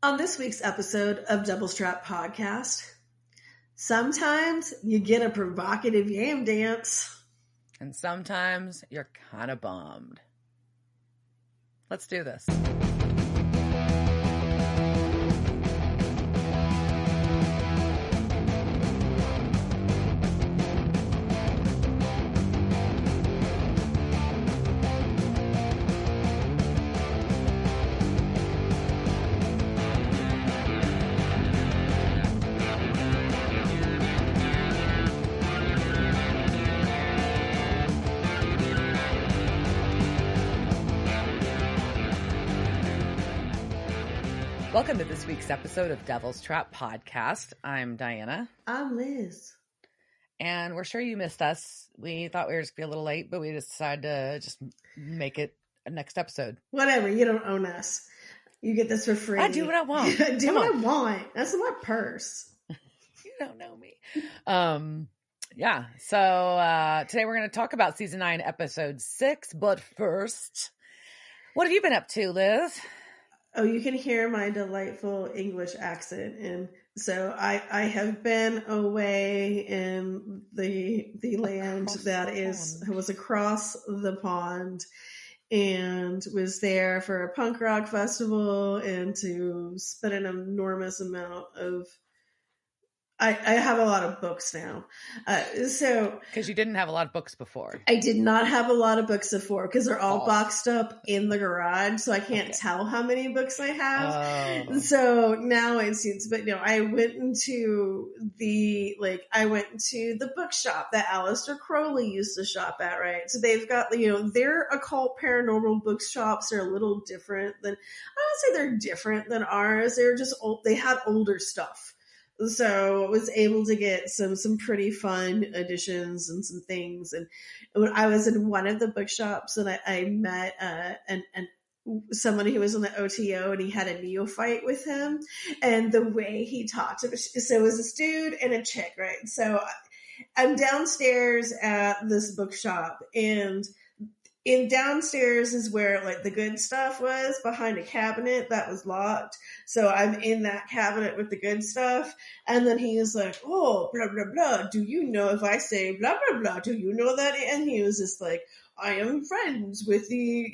On this week's episode of Double Strap Podcast, sometimes you get a provocative yam dance. And sometimes you're kind of bummed. Let's do this. Welcome to this week's episode of Devil's Trap Podcast. I'm Diana. I'm Liz. And we're sure you missed us. We thought we were just be a little late, but we decided to just make it a next episode. Whatever, you don't own us. You get this for free. I do what I want. I do what I want. That's in my purse. You don't know me. Yeah. So today we're going to talk about season 9, episode 6. But first, what have you been up to, Liz? Oh, you can hear my delightful English accent. And so I have been away in the land that was across the pond and was there for a punk rock festival and to spend an enormous amount of I have a lot of books now. Because you didn't have a lot of books before. I did not have a lot of books before because they're all boxed up in the garage. So I can't tell how many books I have. Oh. So now it seems, but no, I went into the bookshop that Aleister Crowley used to shop at, right? So they've got, their occult paranormal bookshops are a little different than, I don't say they're different than ours. They're just old. They had older stuff. So I was able to get some pretty fun editions and some things. And when I was in one of the bookshops and I met and someone who was on the OTO and he had a neophyte with him. And the way he talked, so it was this dude and a chick, right? So I'm downstairs at this bookshop and downstairs is where like the good stuff was, behind a cabinet that was locked. So I'm in that cabinet with the good stuff. And then he was like, oh, blah, blah, blah. Do you know if I say blah, blah, blah, do you know that? And he was just like, I am friends with the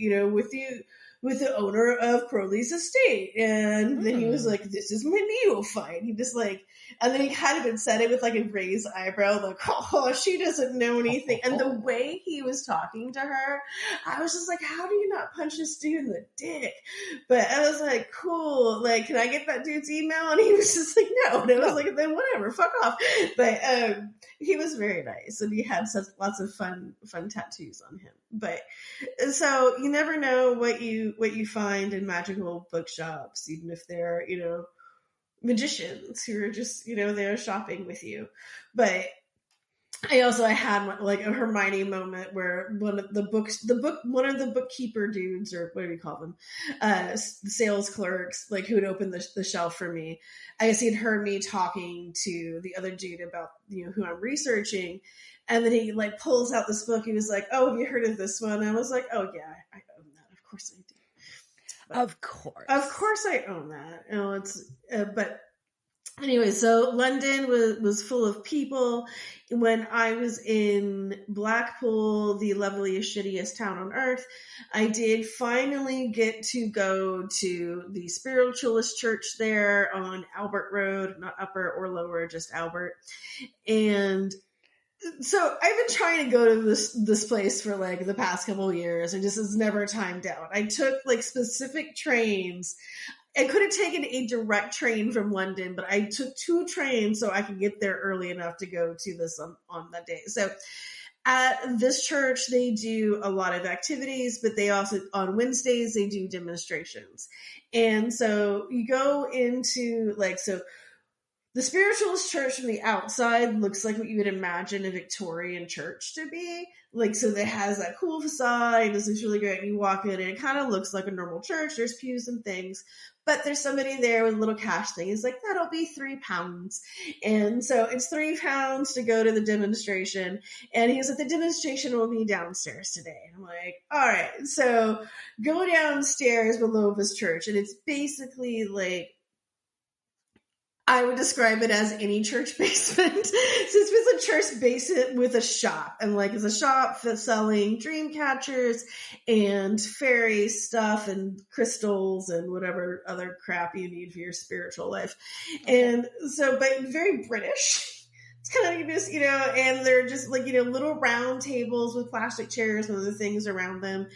owner of Crowley's estate. And then he was like, this is my neophyte. He just like, and then he kind of said it with like a raised eyebrow, like, oh, she doesn't know anything. And the way he was talking to her, I was just like, how do you not punch this dude in the dick? But I was like, cool. Like, can I get that dude's email? And he was just like, no. And I was like, then whatever, fuck off. But he was very nice. And he had lots of fun tattoos on him. But so you never know what you find in magical bookshops, even if they're, magicians who are just, they're shopping with you. But I had like a Hermione moment where one of the bookkeeper dudes, or what do we call them? Sales clerks, like who would open the shelf for me. I guess he'd heard me talking to the other dude about, who I'm researching. And then he like pulls out this book. He was like, oh, have you heard of this one? And I was like, oh yeah, I own that. Of course I do. Of course I own that. But anyway, so London was full of people. When I was in Blackpool, the loveliest, shittiest town on earth, I did finally get to go to the spiritualist church there on Albert Road, not upper or lower, just Albert. And so I've been trying to go to this place for like the past couple of years and just has never timed out. I took like specific trains. I could have taken a direct train from London, but I took 2 trains so I could get there early enough to go to this on that day. So at this church, they do a lot of activities, but they also, on Wednesdays, they do demonstrations. And so you go into the spiritualist church from the outside looks like what you would imagine a Victorian church to be. Like, so it has that cool facade. This looks really great. And you walk in and it kind of looks like a normal church. There's pews and things. But there's somebody there with a little cash thing. He's like, that'll be £3. And so it's £3 to go to the demonstration. And he's like, the demonstration will be downstairs today. And I'm like, all right. So go downstairs below this church. And it's basically like I would describe it as any church basement. So it was a church basement with a shop, and like it's a shop for selling dream catchers and fairy stuff and crystals and whatever other crap you need for your spiritual life. Okay. And so, but very British. It's kind of just, and they're just like, little round tables with plastic chairs and other things around them.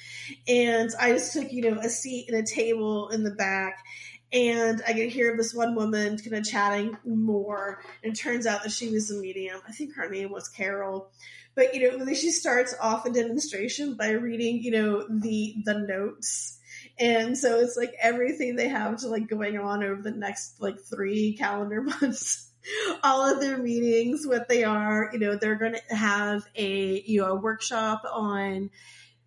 And I just took, a seat and a table in the back. And I could hear this one woman kind of chatting more. And it turns out that she was a medium. I think her name was Carol. But, she starts off a demonstration by reading, the notes. And so it's like everything they have to like going on over the next like 3 calendar months. All of their meetings, what they are, they're going to have a workshop on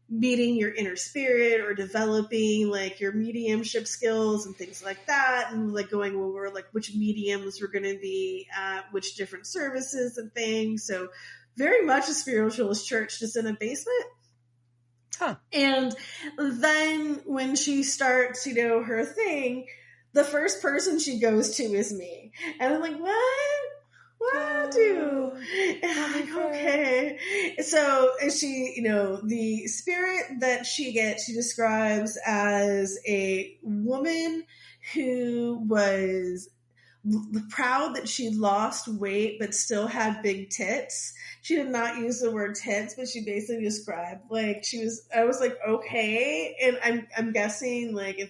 meeting your inner spirit or developing like your mediumship skills and things like that. And like going over like which mediums we're going to be at, which different services and things. So very much a spiritualist church just in a basement. Huh. And then when she starts, her thing, the first person she goes to is me. And I'm like, what do? And I'm like, okay. So she, the spirit that she gets, she describes as a woman who was proud that she lost weight, but still had big tits. She did not use the word tits, but she basically described like I was like, okay. And I'm guessing like I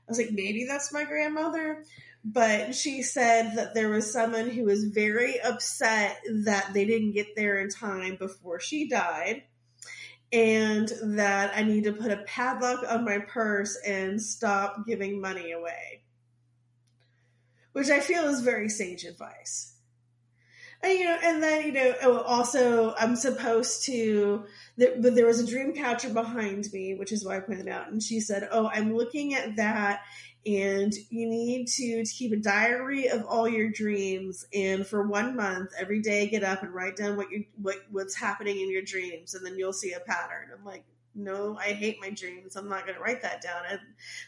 was like, maybe that's my grandmother. But she said that there was someone who was very upset that they didn't get there in time before she died. And that I need to put a padlock on my purse and stop giving money away. Which I feel is very sage advice. And then, also I'm supposed to, but there was a dream catcher behind me, which is why I pointed out. And she said, oh, I'm looking at that and you need to keep a diary of all your dreams. And for 1 month, every day, get up and write down what's happening in your dreams. And then you'll see a pattern. I'm like, no, I hate my dreams. I'm not going to write that down. I'd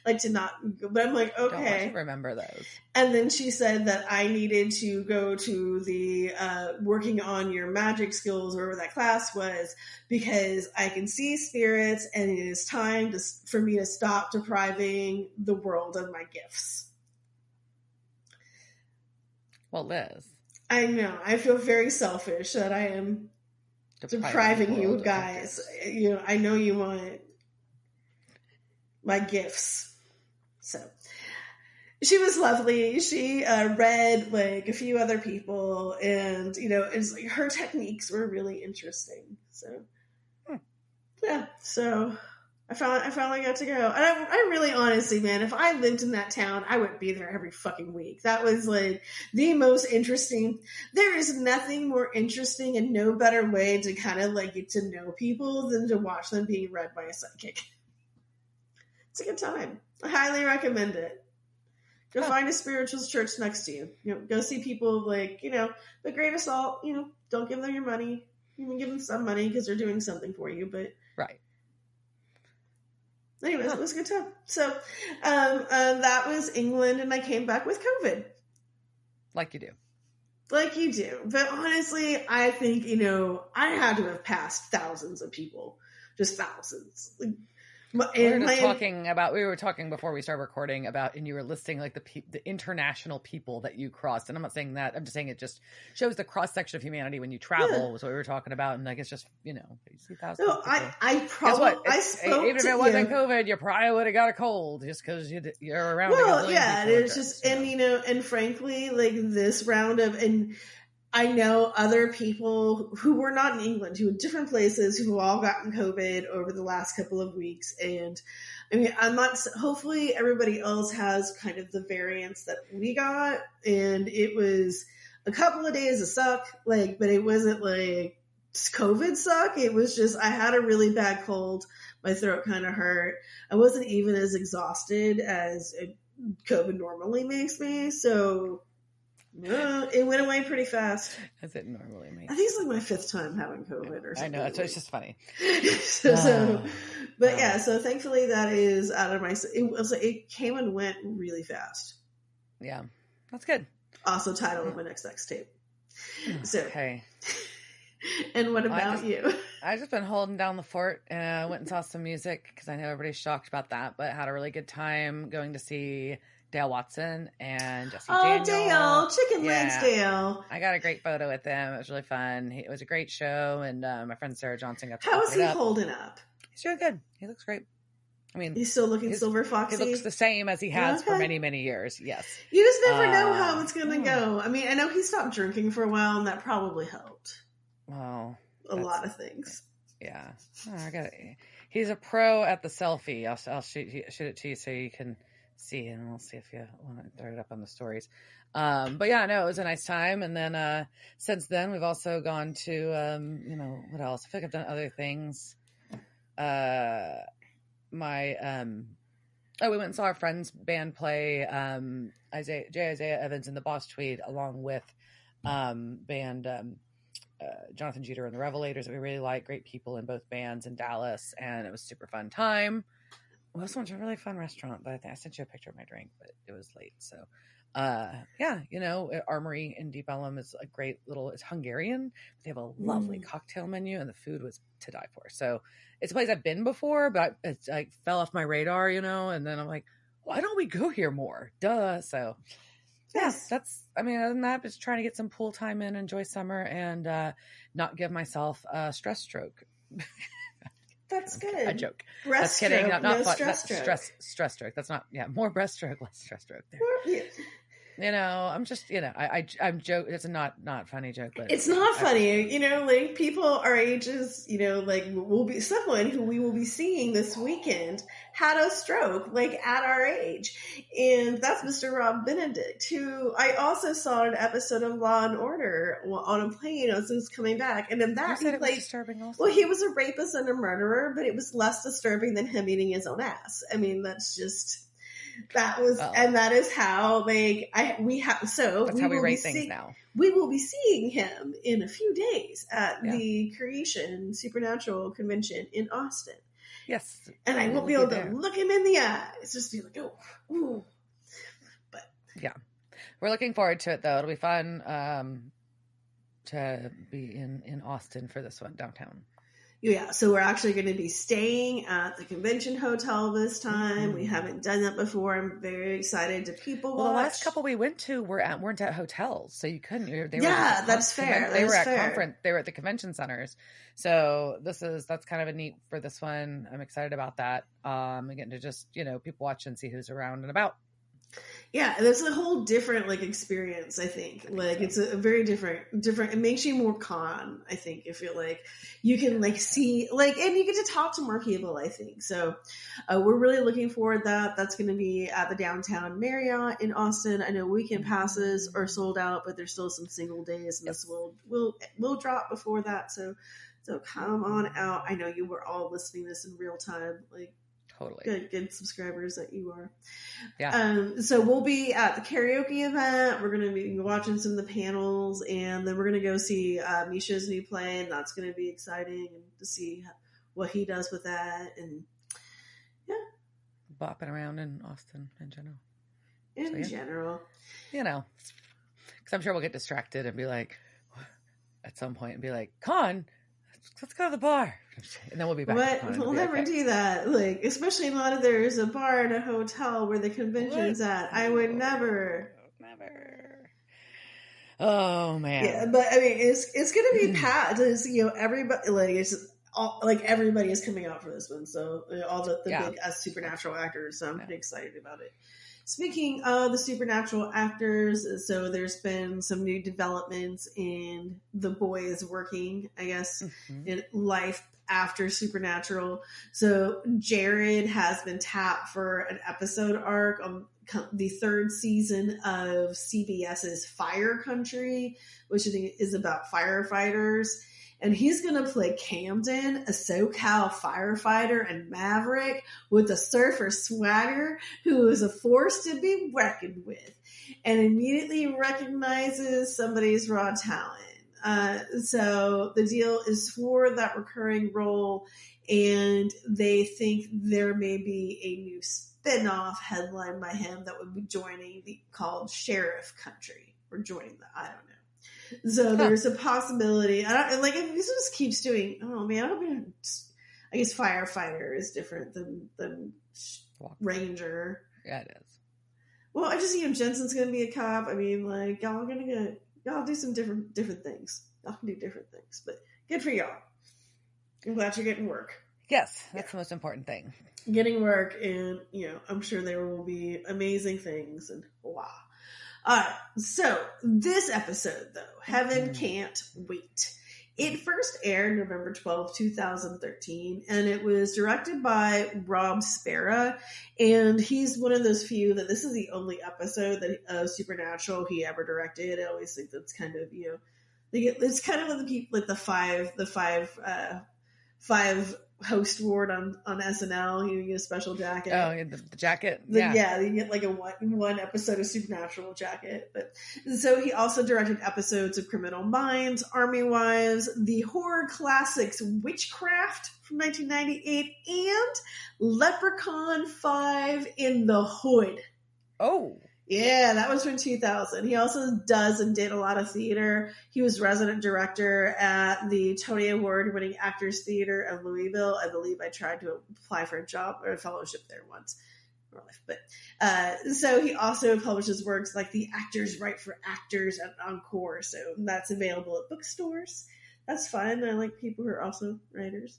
like to not, but I'm like, okay. Don't want to remember those. And then she said that I needed to go to the working on your magic skills, or whatever that class was, because I can see spirits and it is time for me to stop depriving the world of my gifts. Well, Liz. I know. I feel very selfish that I am depriving you guys. I know you want my gifts. So she was lovely. She read like a few other people, and it's like her techniques were really interesting. So yeah, so I finally got to go. And I really, honestly, man, if I lived in that town, I would be there every fucking week. That was like the most interesting. There is nothing more interesting and no better way to kind of like get to know people than to watch them being read by a psychic. It's a good time. I highly recommend it. Go find a spiritual church next to you. Go see people like, the Great Assault, don't give them your money. You can give them some money because they're doing something for you, but right. Anyways, it was a good time. So that was England, and I came back with COVID. Like you do. Like you do. But honestly, I think, I had to have passed thousands of people. Just thousands. We were talking before we started recording about, and you were listing like the international people that you crossed. And I'm not saying that, I'm just saying it just shows the cross section of humanity when you travel, was what we were talking about. And like, it's just, you see thousands of people. I probably, even if it wasn't COVID, you probably would have got a cold just because you're around. Well, yeah, it's just, and and frankly, like this round of, and I know other people who were not in England, who were in different places, who have all gotten COVID over the last couple of weeks. And I mean, hopefully everybody else has kind of the variants that we got. And it was a couple of days of suck, but it wasn't like COVID suck. It was just, I had a really bad cold. My throat kind of hurt. I wasn't even as exhausted as COVID normally makes me. So it went away pretty fast. As it normally makes. I think it's like my 5th time having COVID or something. I know, it's just funny. So thankfully that is out of my. It came and went really fast. Yeah, that's good. Also title of my next tape. So, okay. And what about you? I've just been holding down the fort, and I went and saw some music because I know everybody's shocked about that, but had a really good time going to see Dale Watson and Jesse Daniel. Dale, chicken legs, Dale. I got a great photo with him. It was really fun. It was a great show, and my friend Sarah Johnson got to How is he holding up? He's doing good. He looks great. I mean, he's still looking silver foxy. He looks the same as he has for many, many years. Yes. You just never know how it's going to go. I mean, I know he stopped drinking for a while, and that probably helped. Well, a lot of things. Yeah. I got it. He's a pro at the selfie. I'll shoot it to you so you can see, and we'll see if you want to throw it up on the stories. But yeah, no, it was a nice time. And then since then, we've also gone to, what else? I feel like I've done other things. We went and saw our friend's band play, Isaiah Evans and the Boss Tweed, along with band Jonathan Jeter and the Revelators that we really like. Great people in both bands in Dallas, and it was a super fun time. We also went to a really fun restaurant, but I think I sent you a picture of my drink, but it was late. So, Armory in Deep Ellum is a great it's Hungarian. They have a lovely cocktail menu, and the food was to die for. So it's a place I've been before, but it's like fell off my radar, and then I'm like, why don't we go here more? Duh. So yes, other than that, just trying to get some pool time in, enjoy summer, and not give myself a stress stroke. That's good. A joke. That's kidding. Not no stress stroke. Stress stroke. That's not. Yeah, more breaststroke, less stress stroke. There. Yeah. I'm just. I'm joking. It's a not funny joke, but it's not funny. Like people our ages. We'll be someone who we will be seeing this weekend had a stroke, like at our age, and that's Mr. Rob Benedict, who I also saw an episode of Law and Order on a plane as he was coming back, and in that he played. Disturbing also. Well, he was a rapist and a murderer, but it was less disturbing than him eating his own ass. I mean, that's just. And that is how that's how we rate things now. We will be seeing him in a few days at the Creation Supernatural Convention in Austin. Yes. And I won't be able to look him in the eyes. Just be like, oh, ooh. But yeah. We're looking forward to it though. It'll be fun to be in Austin for this one downtown. Yeah, so we're actually going to be staying at the convention hotel this time. Mm-hmm. We haven't done that before. I'm very excited to people watch. Well, the last couple we went to weren't at hotels, so you couldn't. That's fair. They were at conference. They were at the convention centers. So that's kind of a neat for this one. I'm excited about that. Again, to just people watch and see who's around and about. Yeah, that's a whole different experience. I think it's a very different. It makes you more calm. I think if you're you can see and you get to talk to more people. I think so. We're really looking forward to that. That's going to be at the downtown Marriott in Austin. I know weekend passes are sold out, but there's still some single days, and this will drop before that. So come on out. I know you were all listening to this in real time. Totally. Good subscribers that you are. Yeah. So we'll be at the karaoke event. We're going to be watching some of the panels, and then we're going to go see Misha's new play, and that's going to be exciting and to see what he does with that. And bopping around in Austin in general. General. Because I'm sure we'll get distracted and be like, at some point, and be like, Con, let's go to the bar. And then we'll be back. We'll never do that. Especially not if there's a bar in a hotel where the convention's at. I would never. Oh man. Yeah, but I mean, it's gonna be packed. Everybody everybody is coming out for this one. So all the big supernatural actors. So I'm pretty excited about it. Speaking of the supernatural actors, so there's been some new developments in The Boys working, I guess, in life after Supernatural. So Jared has been tapped for an episode arc on the third season of CBS's Fire Country, which I think is about firefighters. And he's going to play Camden, a SoCal firefighter and maverick with a surfer swagger who is a force to be reckoned with and immediately recognizes somebody's raw talent. So the deal is for that recurring role, and they think there may be a new spin-off headlined by him that would be joining called Sheriff Country. or joining that. I don't know. So there's a possibility. If this just keeps doing. Oh man, I guess firefighter is different than ranger. Yeah, it is. Well, I just Jensen's gonna be a cop. I mean, like y'all do some different things. Y'all can do different things, but good for y'all. I'm glad you're getting work. Yes, that's the most important thing. Getting work, and I'm sure there will be amazing things, and wow. All right, so this episode though, Heaven Can't Wait. It first aired November 12, 2013, and it was directed by Rob Spera, and he's one of those few that this is the only episode of Supernatural he ever directed. I always think that's kind of, it's kind of like the people, like the five host award on SNL. You get a special jacket. Oh, the jacket. You get like a one episode of Supernatural jacket. But so he also directed episodes of Criminal Minds, Army Wives, the horror classics Witchcraft from 1998, and Leprechaun 5 in the Hood. Oh. Yeah, that was from 2000. He also does and did a lot of theater. He was resident director at the Tony Award-winning Actors Theater of Louisville. I believe I tried to apply for a job or a fellowship there once. But so he also publishes works like The Actors Write for Actors and Encore. So that's available at bookstores. That's fun. I like people who are also writers.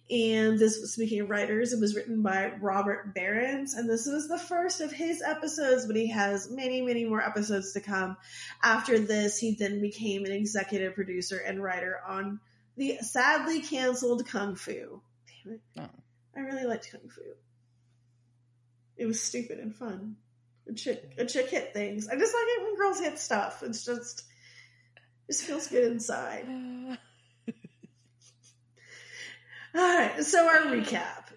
And this, speaking of writers, it was written by Robert Behrens, and this was the first of his episodes, but he has many, many more episodes to come. After this, he then became an executive producer and writer on the sadly canceled Kung Fu. Damn it. Oh. I really liked Kung Fu. It was stupid and fun. A chick hit things. I just like it when girls hit stuff. It's just feels good inside. All right, so our recap.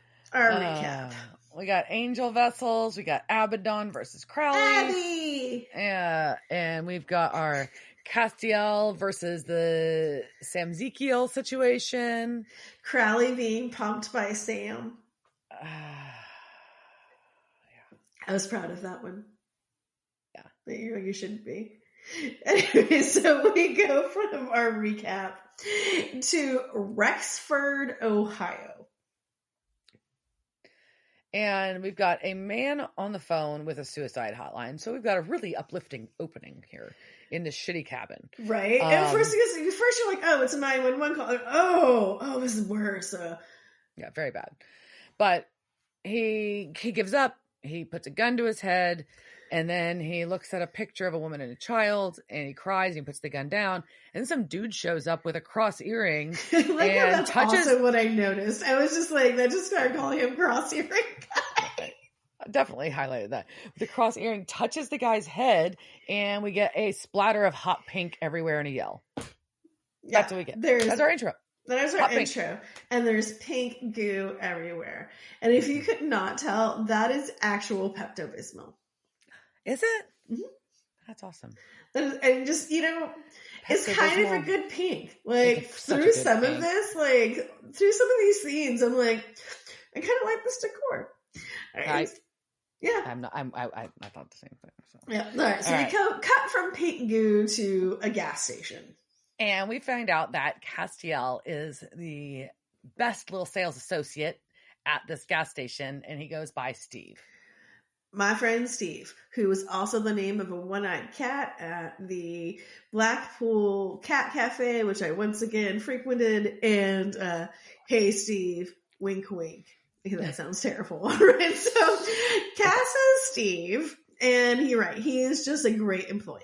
We got Angel Vessels. We got Abaddon versus Crowley. Abby! Yeah, and we've got our Castiel versus the Samzekiel situation. Crowley being pumped by Sam. I was proud of that one. Yeah. You should be. Anyway, so we go from our recap to Rexford, Ohio. And we've got a man on the phone with a suicide hotline. So we've got a really uplifting opening here in this shitty cabin. Right. And first you're like, oh, it's a 911 call. Oh, this is worse. Yeah, very bad. But he gives up. He puts a gun to his head. And then he looks at a picture of a woman and a child, and he cries, and he puts the gun down, and some dude shows up with a cross earring. That's also what I noticed. I was just like, I just started calling him cross earring guy. I definitely highlighted that. The cross earring touches the guy's head, and we get a splatter of hot pink everywhere and a yell. Yeah, that's what we get. That's our intro. That is our intro. And there's pink goo everywhere. And if you could not tell, that is actual Pepto-Bismol. Is it? Mm-hmm. That's awesome. And just, it's kind of a good pink. Like, through some of this, through some of these scenes, I'm like, I kind of like this decor. Yeah. I thought the same thing. So. Yeah. All right. So we cut from pink goo to a gas station. And we find out that Castiel is the best little sales associate at this gas station, and he goes by Steve. My friend Steve, who was also the name of a one-eyed cat at the Blackpool Cat Cafe, which I once again frequented, and hey Steve, wink wink. That sounds terrible. Right? So Cass is Steve, and he is just a great employee.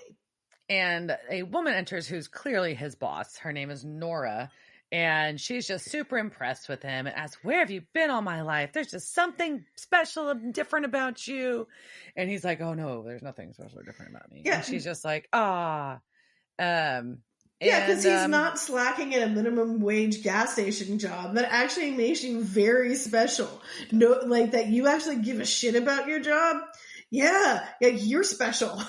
And a woman enters who's clearly his boss. Her name is Nora. And she's just super impressed with him and asks, where have you been all my life? There's just something special and different about you. And he's like, oh no, there's nothing special or different about me. Yeah. And she's just like, yeah, because he's not slacking at a minimum wage gas station job. That actually makes you very special. No, like that you actually give a shit about your job. Yeah, you're special.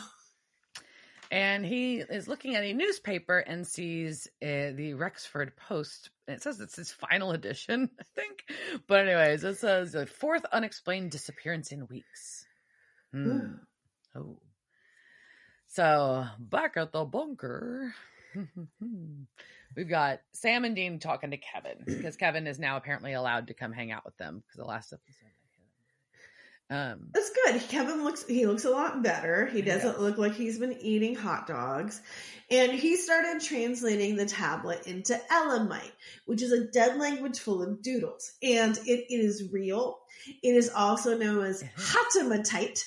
And he is looking at a newspaper and sees the Rexford Post. And it says it's his final edition, I think. But anyways, it says the 4th unexplained disappearance in weeks. Oh. So back at the bunker, we've got Sam and Dean talking to Kevin because Kevin is now apparently allowed to come hang out with them because the last episode. That's good. Kevin looks a lot better. He doesn't look like he's been eating hot dogs. And he started translating the tablet into Elamite, which is a dead language full of doodles. And it is real. It is also known as Hatamatite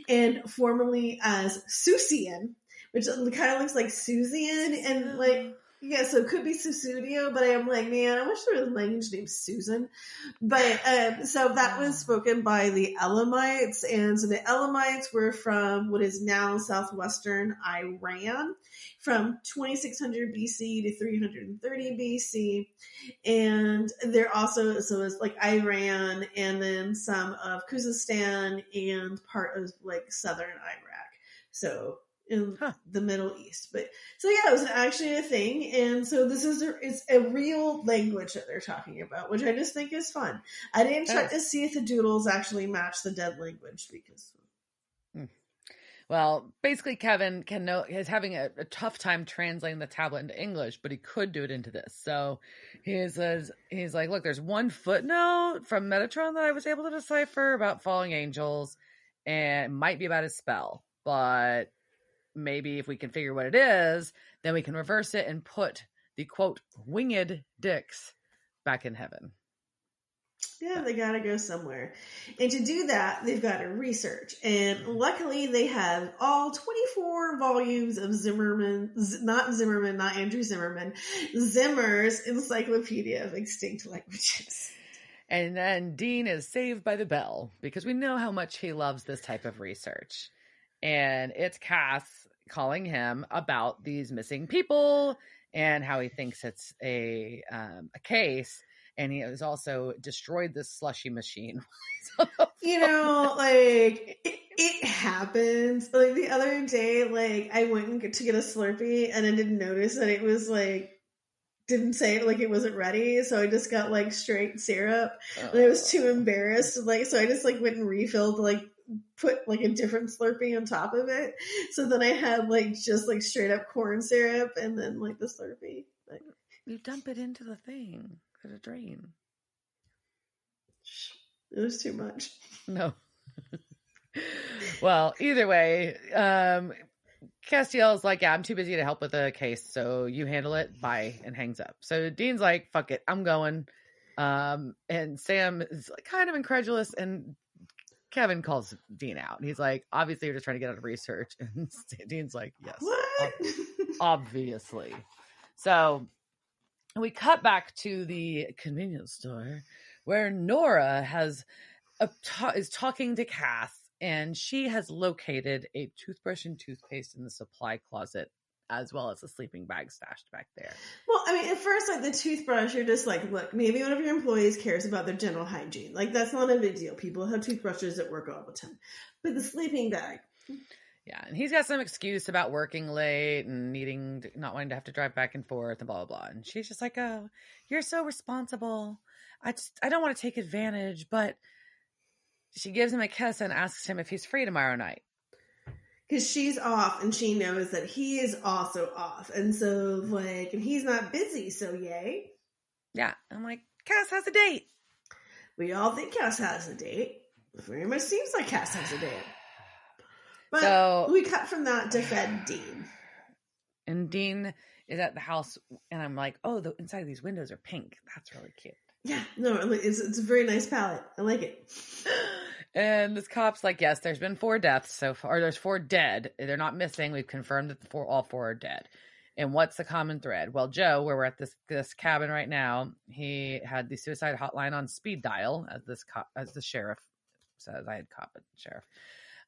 and formerly as Susian, which kind of looks like Susian and like, yeah, so it could be Susudio, but I'm like, man, I wish there was a language named Susan. But so that was spoken by the Elamites, and so the Elamites were from what is now southwestern Iran, from 2600 BC to 330 BC, and they're also so it's like Iran, and then some of Khuzestan and part of like southern Iraq. So. In the Middle East, but so yeah, it was actually a thing, and so this is it's a real language that they're talking about, which I just think is fun. I didn't check to see if the doodles actually match the dead language because. Well, basically, Kevin is having a tough time translating the tablet into English, but he could do it into this. So he says, he's like, look, there's one footnote from Metatron that I was able to decipher about falling angels, and it might be about his spell, but maybe if we can figure what it is, then we can reverse it and put the quote winged dicks back in heaven. Yeah, they gotta go somewhere. And to do that, they've got to research. And luckily they have all 24 volumes of not Andrew Zimmerman, Zimmer's Encyclopedia of Extinct Languages. And then Dean is saved by the bell because we know how much he loves this type of research. And it's Cass calling him about these missing people and how he thinks it's a case. And he has also destroyed this slushy machine. You know, like, it happens. Like, the other day, like, I went to get a Slurpee and I didn't notice that it was, like, didn't say it like it wasn't ready, so I just got, like, straight syrup. And I was too embarrassed. Like, so I just, like, went and refilled, like, put like a different Slurpee on top of it. So then I had like just like straight up corn syrup and then like the Slurpee. Like, you dump it into the thing for the drain. It was too much. No. Well, either way, Castiel's like, yeah, I'm too busy to help with the case, so you handle it. Bye, and hangs up. So Dean's like, fuck it, I'm going. And Sam is like, kind of incredulous, and Kevin calls Dean out. And he's like, obviously, you're just trying to get out of research. And Dean's like, yes, obviously. So we cut back to the convenience store where Nora is talking to Cass, and she has located a toothbrush and toothpaste in the supply closet, as well as a sleeping bag stashed back there. Well, I mean, at first, like, the toothbrush, you're just like, look, maybe one of your employees cares about their dental hygiene. Like, that's not a big deal. People have toothbrushes at work all the time. But the sleeping bag. Yeah, and he's got some excuse about working late and not wanting to have to drive back and forth and blah, blah, blah. And she's just like, oh, you're so responsible. I don't want to take advantage. But she gives him a kiss and asks him if he's free tomorrow night. Because she's off, and she knows that he is also off. And so, like, and he's not busy, so yay. Yeah, I'm like, Cass has a date. We all think Cass has a date. It very much seems like Cass has a date. But so, we cut from that to Fed Dean. And Dean is at the house, and I'm like, oh, the inside of these windows are pink. That's really cute. Yeah, no, it's a very nice palette. I like it. And this cop's like, yes, there's been 4 deaths so far. Or there's 4 dead. They're not missing. We've confirmed that all 4 are dead. And what's the common thread? Well, Joe, where we're at this cabin right now, he had the suicide hotline on speed dial, as the sheriff says. I had cop, but sheriff.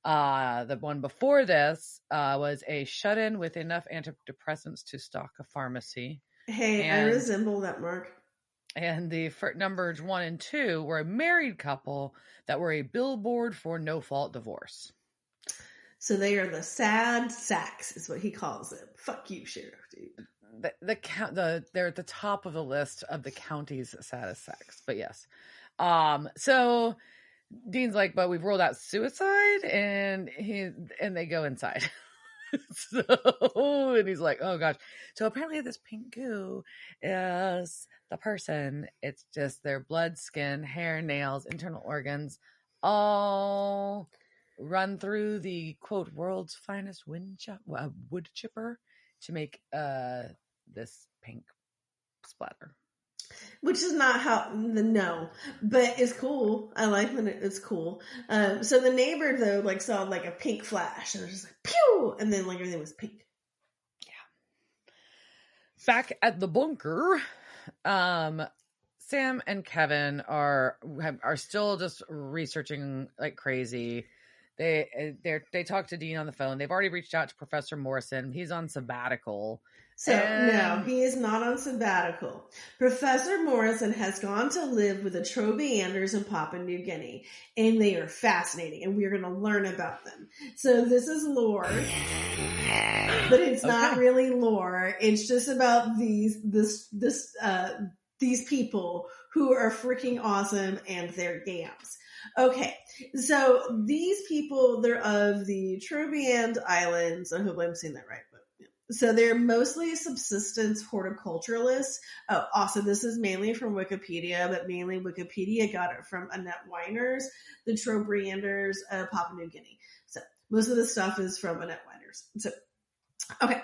The one before this was a shut-in with enough antidepressants to stock a pharmacy. Hey, I resemble that, Mark. And the numbers 1 and 2 were a married couple that were a billboard for no-fault divorce. So they are the sad sacks, is what he calls them. Fuck you, sheriff, dude. They're at the top of the list of the county's saddest sacks. But yes. So Dean's like, but we've ruled out suicide, and they go inside. And he's like, oh gosh. So apparently this pink goo is the person. It's just their blood, skin, hair, nails, internal organs, all run through the quote world's finest wood chipper to make this pink splatter. Which is not how, no, but it's cool. I like when it's cool. So the neighbor though, like saw like a pink flash and it was just like, pew! And then like everything was pink. Yeah. Back at the bunker, Sam and Kevin are still just researching like crazy. They talk to Dean on the phone. They've already reached out to Professor Morrison. He's on sabbatical. So, no, he is not on sabbatical. Professor Morrison has gone to live with the Trobrianders in Papua New Guinea, and they are fascinating, and we're going to learn about them. So this is lore, but it's not really lore. It's just about these people who are freaking awesome and their yams. Okay, so these people, they're of the Trobriand Islands. I hope I'm saying that right. So they're mostly subsistence horticulturalists. Oh, also, this is mainly from Wikipedia, but mainly Wikipedia got it from Annette Weiner's, the Trobrianders of Papua New Guinea. So most of the stuff is from Annette Weiner's. So, okay.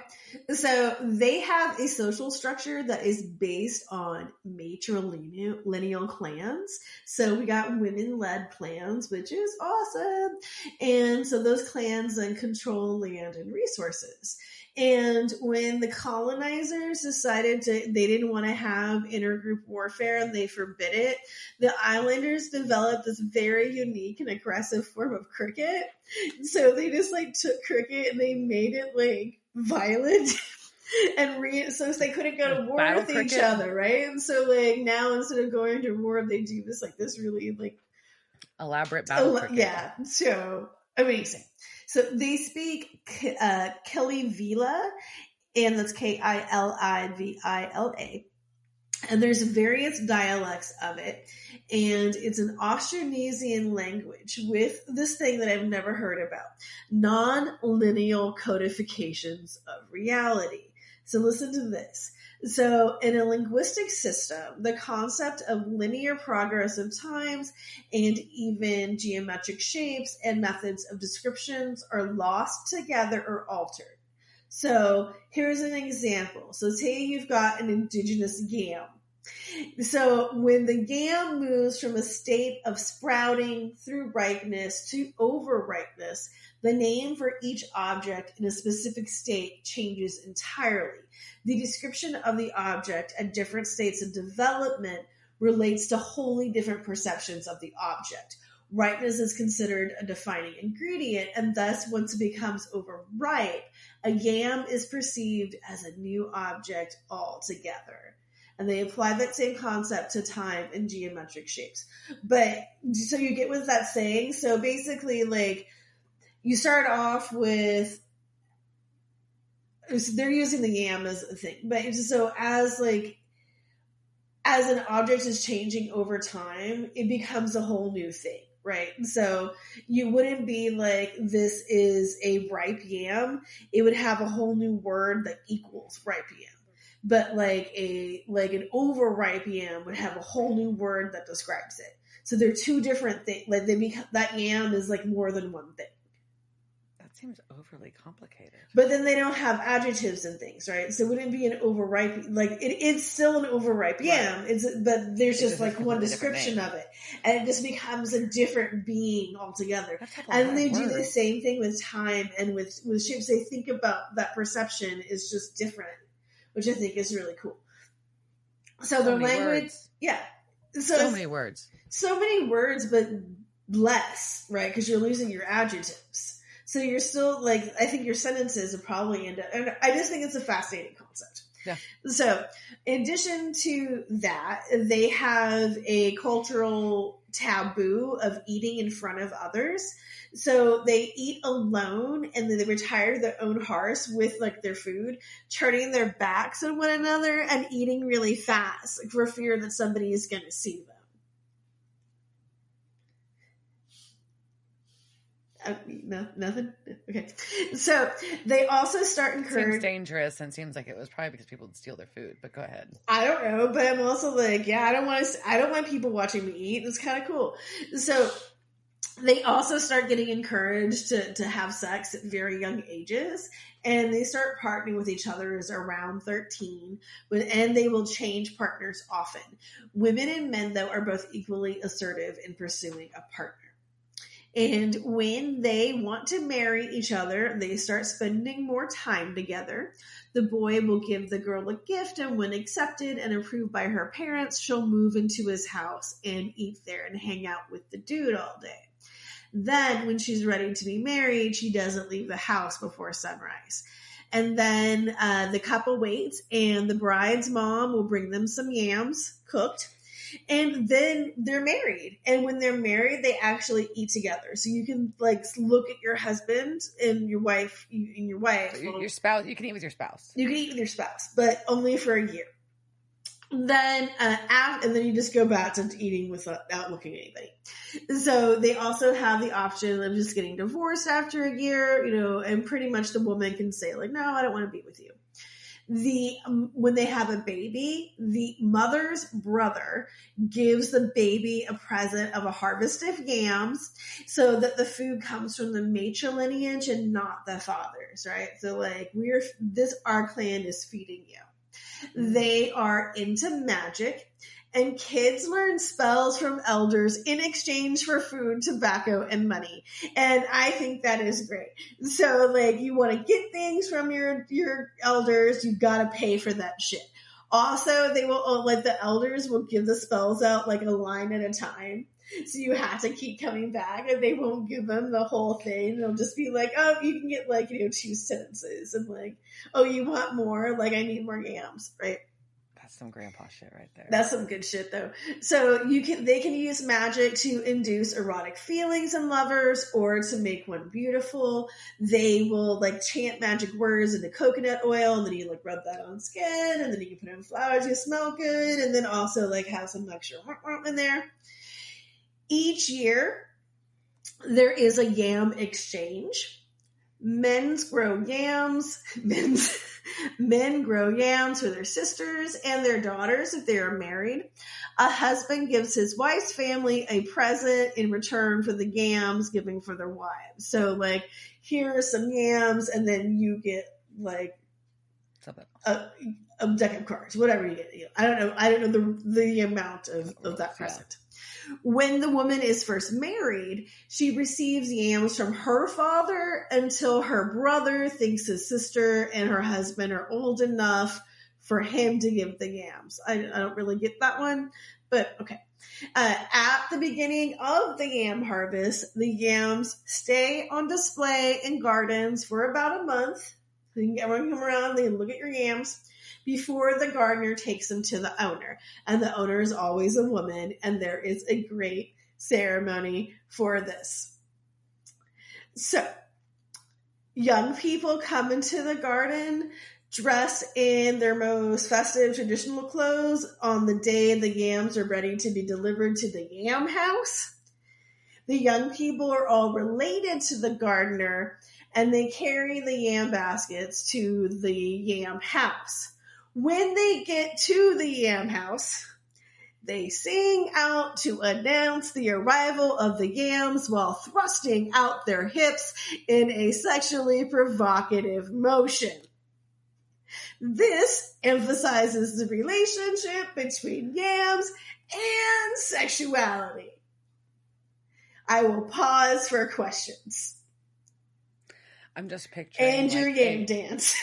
So they have a social structure that is based on matrilineal clans. So we got women-led clans, which is awesome. And so those clans then control land and resources. And when the colonizers decided they didn't want to have intergroup warfare and they forbid it, the islanders developed this very unique and aggressive form of cricket. So they just like took cricket and they made it like violent and so they couldn't go to war battle with cricket. Each other, right? And so like now instead of going to war, they do this really like elaborate battle cricket. Yeah, so amazing. So they speak Kilivila, and that's Kilivila. And there's various dialects of it. And it's an Austronesian language with this thing that I've never heard about. Non-lineal codifications of reality. So listen to this. So in a linguistic system, the concept of linear progress of times and even geometric shapes and methods of descriptions are lost together or altered. So here's an example. So say you've got an indigenous yam. So when the yam moves from a state of sprouting through ripeness to overripeness, the name for each object in a specific state changes entirely. The description of the object at different states of development relates to wholly different perceptions of the object. Ripeness is considered a defining ingredient, and thus once it becomes overripe, a yam is perceived as a new object altogether. And they apply that same concept to time and geometric shapes. But so you get what that's saying. So basically, like, you start off with, so they're using the yam as a thing, but so as an object is changing over time, it becomes a whole new thing, right? So you wouldn't be like, this is a ripe yam. It would have a whole new word that equals ripe yam. But like an overripe yam would have a whole new word that describes it. So they're two different things. Like that yam is like more than one thing. That seems overly complicated. But then they don't have adjectives and things, right? So it wouldn't be an overripe, like it's still an overripe yam. Right. But there's just like one description of it, and it just becomes a different being altogether. And they do the same thing with time and with shapes. They think about that perception is just different, which I think is really cool. So their language, words. Yeah. So many words. So many words, but less, right? Because you're losing your adjectives. So you're still like, I think your sentences are probably end up, and I just think it's a fascinating concept. Yeah. So in addition to that, they have a cultural taboo of eating in front of others. So they eat alone and then they retire to their own hearths with like their food, turning their backs on one another and eating really fast for fear that somebody is going to see them. No, nothing. Okay. So they also start encouraging. Seems dangerous and seems like it was probably because people would steal their food, but go ahead. I don't know, but I'm also like, yeah, I don't want people watching me eat. It's kind of cool. So they also start getting encouraged to have sex at very young ages, and they start partnering with each other as around 13, and they will change partners often. Women and men, though, are both equally assertive in pursuing a partner. And when they want to marry each other, they start spending more time together. The boy will give the girl a gift, and when accepted and approved by her parents, she'll move into his house and eat there and hang out with the dude all day. Then, when she's ready to be married, she doesn't leave the house before sunrise. And then the couple waits, and the bride's mom will bring them some yams cooked. And then they're married. And when they're married, they actually eat together. So you can like look at your husband and your wife, your spouse. You can eat with your spouse. You can eat with your spouse, but only for a year. Then and then you just go back to eating without looking at anybody. So they also have the option of just getting divorced after a year, and pretty much the woman can say like, no, I don't want to be with you. When they have a baby, the mother's brother gives the baby a present of a harvest of yams so that the food comes from the matrilineage and not the father's, right? So like our clan is feeding you. They are into magic, and kids learn spells from elders in exchange for food, tobacco, and money. And I think that is great. So, like, you want to get things from your elders, you got to pay for that shit. Also, they will, like, the elders will give the spells out, like, a line at a time. So you have to keep coming back, and they won't give them the whole thing. They'll just be like, oh, you can get, like, 2 sentences. And, like, oh, you want more? Like, I need more yams, right? That's some grandpa shit right there. That's some good shit, though. So they can use magic to induce erotic feelings in lovers or to make one beautiful. They will, like, chant magic words into coconut oil, and then you, like, rub that on skin, and then you can put in flowers to smell good, and then also, like, have some extra in there. Each year, there is a yam exchange. Men grow yams for their sisters and their daughters if they are married. A husband gives his wife's family a present in return for the yams given for their wives. So, like, here are some yams, and then you get, like, a deck of cards, whatever you get. I don't know the amount of that present. When the woman is first married, she receives yams from her father until her brother thinks his sister and her husband are old enough for him to give the yams. I don't really get that one, but okay. At the beginning of the yam harvest, the yams stay on display in gardens for about a month. So everyone come around, they can look at your yams before the gardener takes them to the owner. And the owner is always a woman, and there is a great ceremony for this. So, young people come into the garden, dress in their most festive traditional clothes on the day the yams are ready to be delivered to the yam house. The young people are all related to the gardener, and they carry the yam baskets to the yam house. When they get to the yam house, they sing out to announce the arrival of the yams while thrusting out their hips in a sexually provocative motion. This emphasizes the relationship between yams and sexuality. I will pause for questions. I'm just picturing. And your yam dance.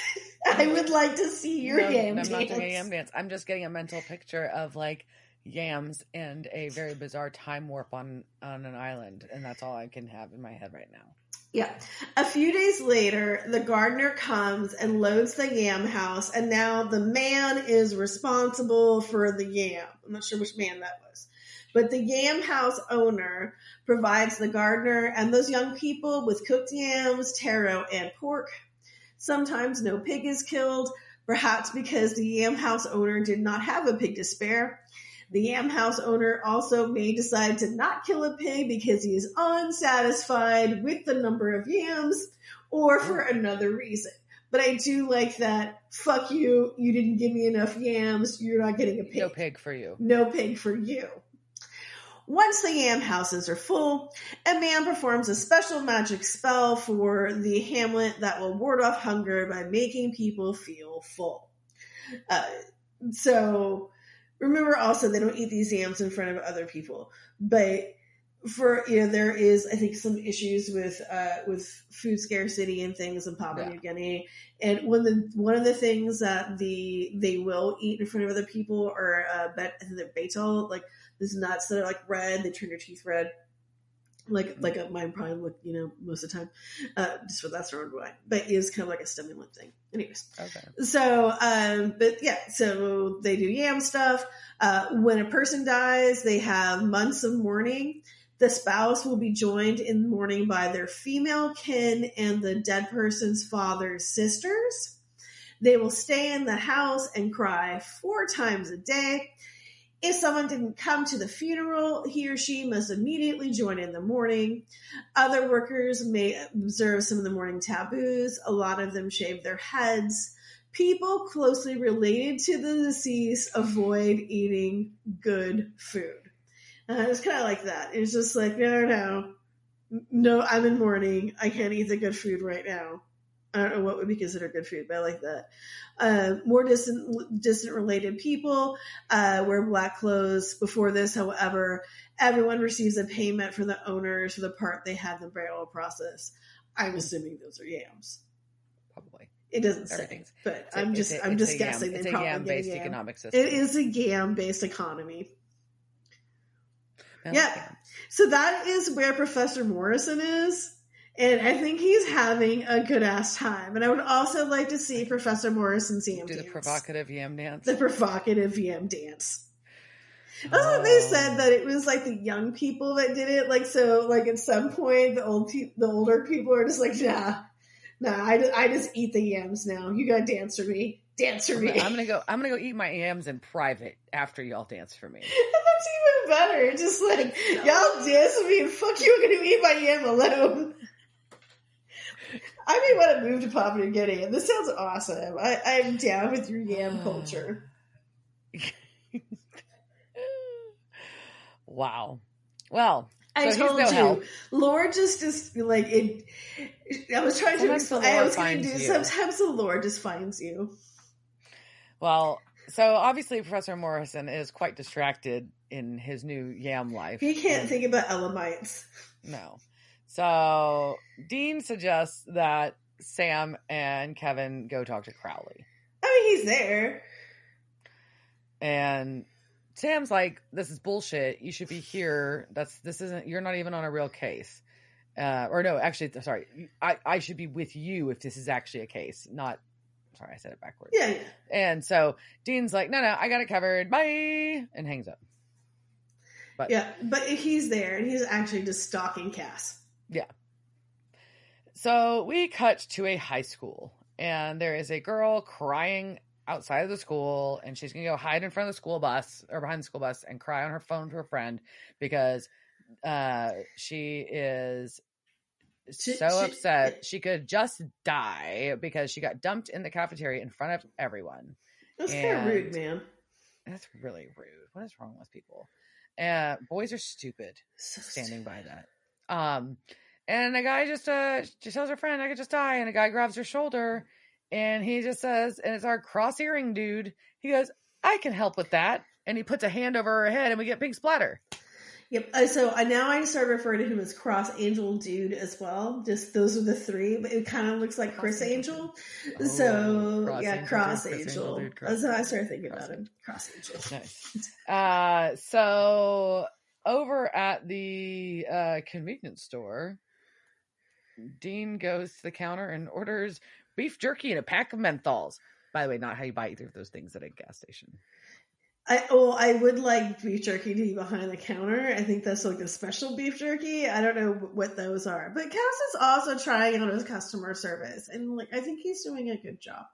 I would like to see your yam dance. I'm not doing a yam dance. I'm just getting a mental picture of like yams and a very bizarre time warp on an island. And that's all I can have in my head right now. Yeah. A few days later, the gardener comes and loads the yam house. And now the man is responsible for the yam. I'm not sure which man that was. But the yam house owner provides the gardener and those young people with cooked yams, taro, and pork. Sometimes no pig is killed, perhaps because the yam house owner did not have a pig to spare. The yam house owner also may decide to not kill a pig because he is unsatisfied with the number of yams or for another reason. But I do like that, fuck you, you didn't give me enough yams, you're not getting a pig. No pig for you. No pig for you. Once the yam houses are full, a man performs a special magic spell for the hamlet that will ward off hunger by making people feel full. So remember also, they don't eat these yams in front of other people, but there is, I think, some issues with food scarcity and things in Papua New Guinea. And one of the things that they will eat in front of other people are I think they're betel, like these nuts that are like red. They turn your teeth red. Like mine probably look, most of the time, just for that's around why, but it's kind of like a stimulant thing. Anyways, okay. So, so they do yam stuff. When a person dies, they have months of mourning. The spouse will be joined in mourning by their female kin and the dead person's father's sisters. They will stay in the house and cry 4 times a day. If someone didn't come to the funeral, he or she must immediately join in the mourning. Other workers may observe some of the mourning taboos. A lot of them shave their heads. People closely related to the deceased avoid eating good food. It's kind of like that. It's just like, no, I'm in mourning. I can't eat the good food right now. I don't know what would be considered good food, but I like that. More distant related people wear black clothes. Before this, however, everyone receives a payment from the owners for the part they had in the burial process. I'm assuming those are yams. Probably. It doesn't say, but I'm just guessing. It's a yam-based economic system. It is a yam-based economy. Yeah. So that is where Professor Morrison is. And I think he's having a good ass time. And I would also like to see Professor Morrison's yam dance. Do the provocative yam dance. The provocative yam dance. That's what they said, that it was like the young people that did it. Like, so like at some point the older people are just like, nah, I just eat the yams now. You gotta dance for me. Dance for me. I'm gonna go eat my yams in private after y'all dance for me. That's even better. Just like, y'all dance for me and fuck you, I'm gonna eat my yam alone. I may want to move to Papua New Guinea. This sounds awesome. I'm down with your yam culture. Wow. Well, I told you, help. Lore just like it. I was trying to explain. I was going to do. Sometimes the Lord just finds you. Well, so obviously Professor Morrison is quite distracted in his new yam life. He can't think about Elamites. No. So Dean suggests that Sam and Kevin go talk to Crowley. I mean, he's there. And Sam's like, this is bullshit. You should be here. You're not even on a real case. Or no, actually, sorry. I should be with you if this is actually a case. Sorry, I said it backwards. Yeah. And so Dean's like, no, I got it covered. Bye. And hangs up. But he's there and he's actually just stalking Cass. Yeah. So we cut to a high school and there is a girl crying outside of the school and she's going to go hide in front of the school bus or behind the school bus and cry on her phone to her friend because she is so upset. She could just die because she got dumped in the cafeteria in front of everyone. That's kind of rude, man. That's really rude. What is wrong with people? Boys are stupid. Standing by that. And a guy just tells her friend, I could just die. And a guy grabs her shoulder and he just says, and it's our cross-earring dude. He goes, I can help with that. And he puts a hand over her head and we get pink splatter. Yep. So now I started referring to him as Cross Angel Dude as well. Just those are the three, but it kind of looks like Chris Angel. Cross Angel. That's how I started thinking about him. Cross Angel. Nice. So over at the convenience store, Dean goes to the counter and orders beef jerky and a pack of menthols. By the way, not how you buy either of those things at a gas station. I would like beef jerky to be behind the counter. I think that's like a special beef jerky. I don't know what those are. But Cass is also trying out his customer service, and like I think he's doing a good job.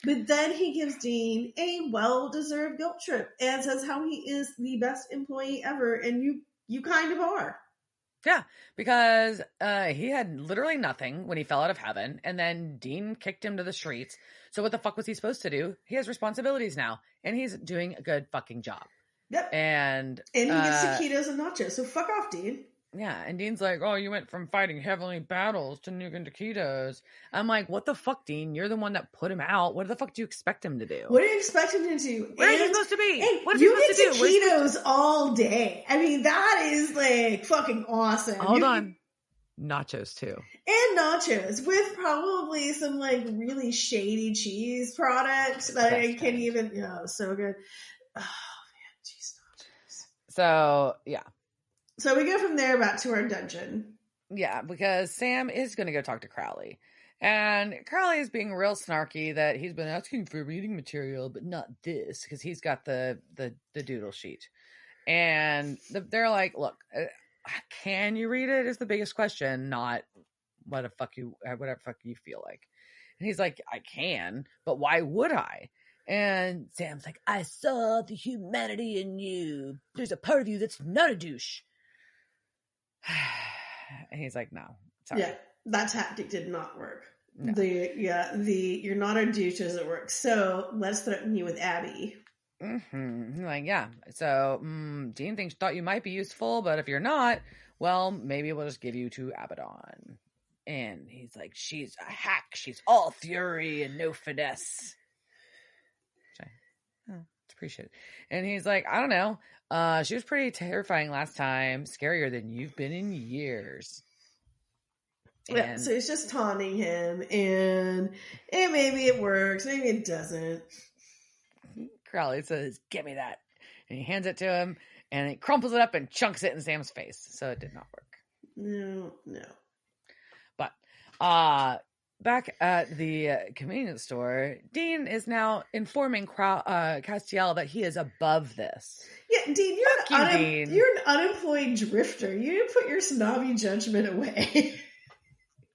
But then he gives Dean a well-deserved guilt trip and says how he is the best employee ever, and you kind of are. Yeah, because he had literally nothing when he fell out of heaven, and then Dean kicked him to the streets. So what the fuck was he supposed to do? He has responsibilities now, and he's doing a good fucking job. Yep. And he gets taquitos and nachos, so fuck off, Dean. Yeah, and Dean's like, oh, you went from fighting heavenly battles to nuking taquitos. I'm like, what the fuck, Dean? You're the one that put him out. What the fuck do you expect him to do? What do you expect him to do? Where is he supposed to be? What is you he supposed get to do? taquitos all day. I mean, that is like fucking awesome. Hold on. Nachos too. And nachos with probably some like really shady cheese products that I can't even, so good. Oh man, cheese nachos. So, yeah. So we go from there back to our dungeon. Yeah, because Sam is going to go talk to Crowley. And Crowley is being real snarky that he's been asking for reading material, but not this, because he's got the doodle sheet. And they're like, look, can you read it is the biggest question, not whatever fuck you feel like. And he's like, I can, but why would I? And Sam's like, I saw the humanity in you. There's a part of you that's not a douche. And he's like, no, sorry. Yeah, that tactic did not work. No. You're not a douche doesn't work. So let's threaten you with Abby. Mm-hmm. Like, yeah. So Dean thought you might be useful, but if you're not, well, maybe we'll just give you to Abaddon. And he's like, she's a hack. She's all fury and no finesse. It's appreciated. And he's like, I don't know. She was pretty terrifying last time. Scarier than you've been in years. Yeah, so he's just taunting him, and maybe it works, maybe it doesn't. Crowley says, give me that. And he hands it to him, and he crumples it up and chunks it in Sam's face. So it did not work. No. But back at the convenience store, Dean is now informing Castiel that he is above this. Yeah, Dean, you're an unemployed drifter. You need to put your snobby judgment away.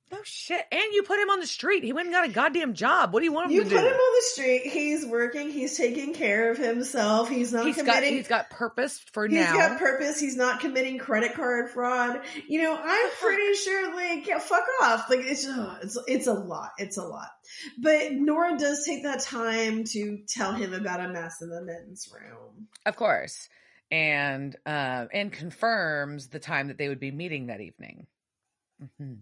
No shit. And you put him on the street. He went and got a goddamn job. What do you want him to do? You put him on the street. He's working. He's taking care of himself. He's got purpose for now. He's got purpose. He's not committing credit card fraud. I'm pretty sure, fuck off. It's a lot. It's a lot. But Nora does take that time to tell him about a mess in the men's room. Of course. And confirms the time that they would be meeting that evening. Mm-hmm.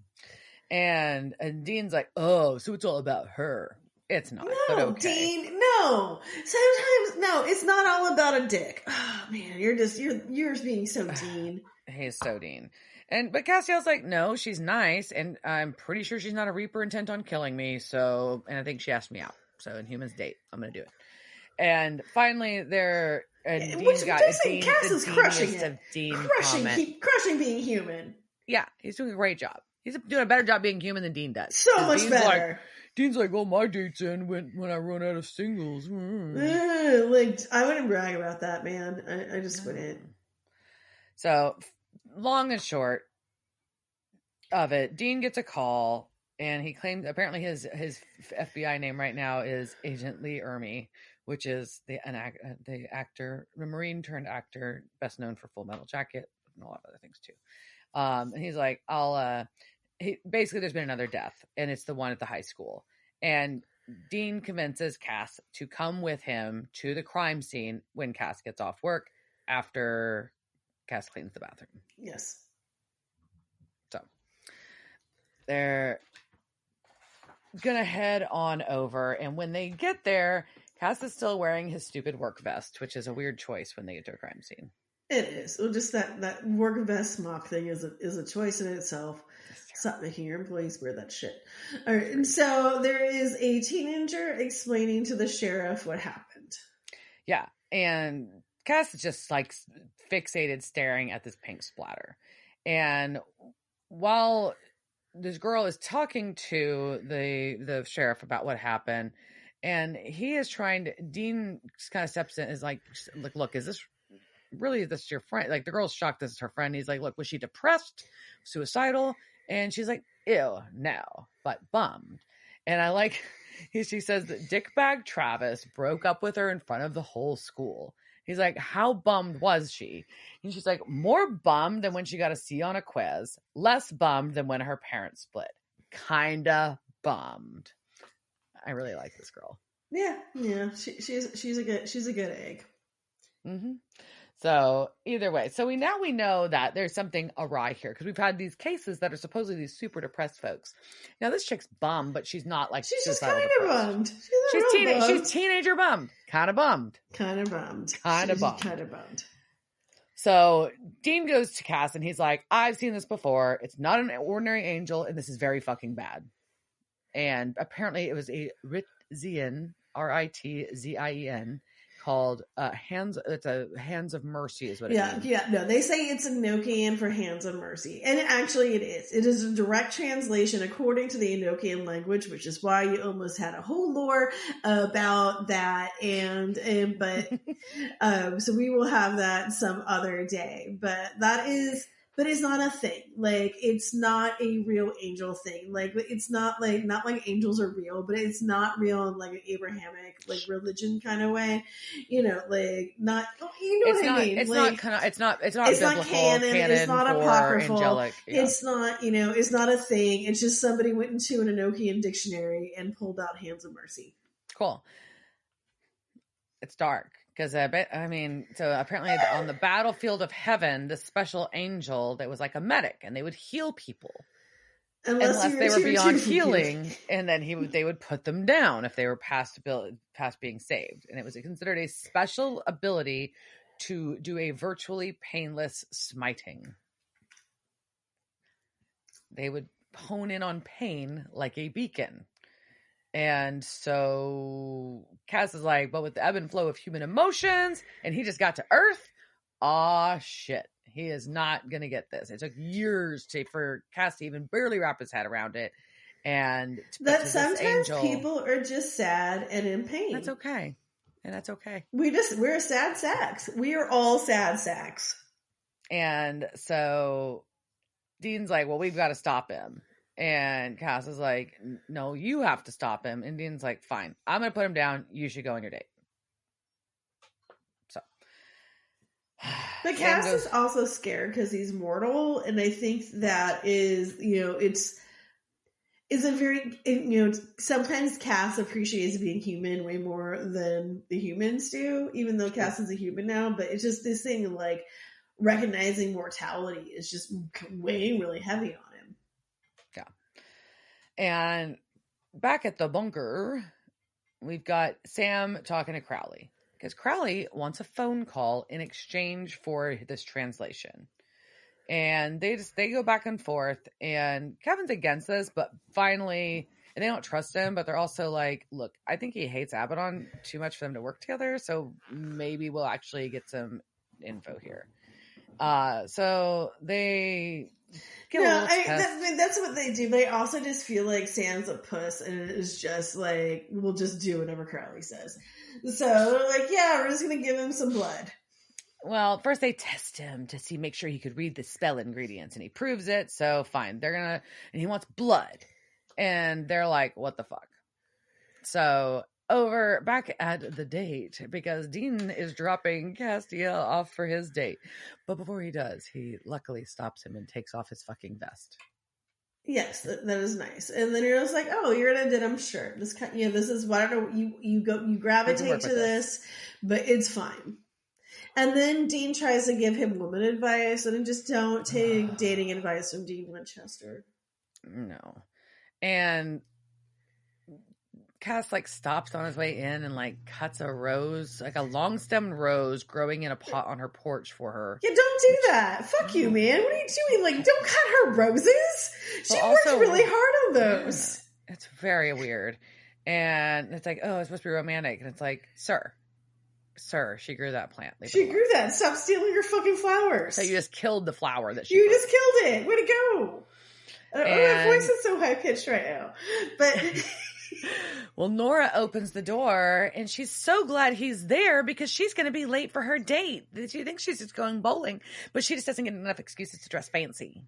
And Dean's like, oh, so it's all about her. It's not. No, but okay. Dean, no. Sometimes, no, it's not all about a dick. Oh, man, you're being so Dean. He's so Dean. But Castiel's like, no, she's nice, and I'm pretty sure she's not a Reaper intent on killing me, and I think she asked me out. So in Humans Date, I'm going to do it. And finally, Dean's got Cass is crushing it. Crushing being human. Yeah, he's doing a great job. He's doing a better job being human than Dean does. So much better. Dean's like, oh, my dates end when I run out of singles. I wouldn't brag about that, man. I just wouldn't. So, long and short of it, Dean gets a call, and he claims apparently his FBI name right now is Agent Lee Ermey, which is the actor, the Marine turned actor, best known for Full Metal Jacket and a lot of other things too. And he's like, basically there's been another death, and it's the one at the high school. And Dean convinces Cass to come with him to the crime scene when Cass gets off work after Cass cleans the bathroom. Yes. So they're gonna head on over, and when they get there, Cass is still wearing his stupid work vest, which is a weird choice when they get to a crime scene. It is. Well, just that work vest mock thing is a choice in itself. Stop making your employees wear that shit. All right. And so there is a teenager explaining to the sheriff what happened. Yeah. And Cass is just fixated staring at this pink splatter. And while this girl is talking to the sheriff about what happened, And he is trying to, Dean kind of steps in, is like, look, is this really, this your friend? Like, the girl's shocked this is her friend. He's like, look, was she depressed, suicidal? And she's like, ew, no, but bummed. And I like, she says that dickbag Travis broke up with her in front of the whole school. He's like, how bummed was she? And she's like, more bummed than when she got a C on a quiz, less bummed than when her parents split. Kinda bummed. I really like this girl. Yeah. She's a good egg. Mm-hmm. So either way, so we know that there's something awry here because we've had these cases that are supposedly these super depressed folks. Now this chick's bummed, but she's not like she's just kind of bummed. She's teenager bummed, kind of bummed. So Dean goes to Cass and he's like, I've seen this before. It's not an ordinary angel, and this is very fucking bad. And apparently it was a Ritzien, Ritzien, called Hands of Mercy is what it means. Yeah, no, they say it's Enochian for Hands of Mercy. And actually it is. It is a direct translation according to the Enochian language, which is why you almost had a whole lore about that. But so we will have that some other day. But it's not a thing. Like, it's not a real angel thing. Like, it's not like angels are real, but it's not real in like an Abrahamic, like, religion kind of way. You know, like, not, you know what I mean? It's like, it's not canon, it's not apocryphal. Angelic, yeah. It's not, it's not a thing. It's just somebody went into an Enochian dictionary and pulled out Hands of Mercy. Cool. It's dark. Because so apparently on the battlefield of heaven, the special angel that was like a medic, and they would heal people unless they were beyond healing, and then they would put them down if they were past being saved, and it was considered a special ability to do a virtually painless smiting. They would hone in on pain like a beacon. And so Cass is like, but with the ebb and flow of human emotions, and he just got to Earth, aw shit. He is not going to get this. It took years for Cass to even barely wrap his head around it. And that sometimes people are just sad and in pain. That's okay. And that's okay. We're sad sacks. We are all sad sacks. And so Dean's like, well, we've got to stop him. And Cass is like, no, you have to stop him. And Dean's like, fine, I'm going to put him down. You should go on your date. So. But Cass is also scared because he's mortal. And I think that is, it's a very, sometimes Cass appreciates being human way more than the humans do, even though Cass is a human now. But it's just this thing of like recognizing mortality is just weighing really heavy on him. And back at the bunker, we've got Sam talking to Crowley because Crowley wants a phone call in exchange for this translation. And they go back and forth, and Kevin's against this, but finally, and they don't trust him, but they're also like, look, I think he hates Abaddon too much for them to work together. So maybe we'll actually get some info here. So they that's what they do. They also just feel like Sam's a puss and it is just like, we'll just do whatever Crowley says. So they're like, yeah, we're just going to give him some blood. Well, first they test him to make sure he could read the spell ingredients, and he proves it. So fine. And he wants blood. And they're like, what the fuck? So back at the date, because Dean is dropping Castiel off for his date. But before he does, he luckily stops him and takes off his fucking vest. Yes, that is nice. And then you're just like, oh, you're in a denim shirt. This is why you gravitate to this, but it's fine. And then Dean tries to give him woman advice, and just don't take dating advice from Dean Winchester. No. And Cass stops on his way in and cuts a rose, a long stemmed rose growing in a pot on her porch for her. Yeah, don't do that. Fuck you, man. What are you doing? Don't cut her roses. She worked really hard on those. It's very weird. And it's like, oh, it's supposed to be romantic. And it's like, sir, she grew that plant. She grew that. Stop stealing her fucking flowers. So you just killed the flower that she You just killed it. Way to go. My voice is so high pitched right now. But Well, Nora opens the door and she's so glad he's there because she's going to be late for her date. She thinks she's just going bowling, but she just doesn't get enough excuses to dress fancy.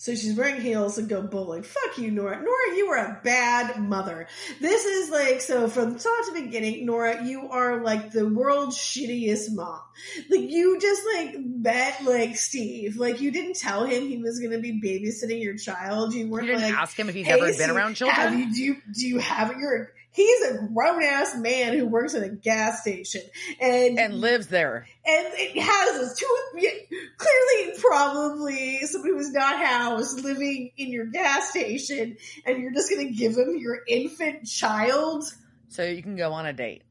So she's wearing heels and go bowling. Fuck you, Nora. Nora, you are a bad mother. This is like, so from the top to the beginning, Nora, you are like the world's shittiest mom. Like, you just like met like Steve. Like, you didn't tell him he was going to be babysitting your child. You weren't didn't like, ask him if he's ever been around children. Do you have your, he's a grown ass man who works at a gas station and lives there. And it has clearly probably somebody who's not housed living in your gas station, and you're just going to give him your infant child? So you can go on a date.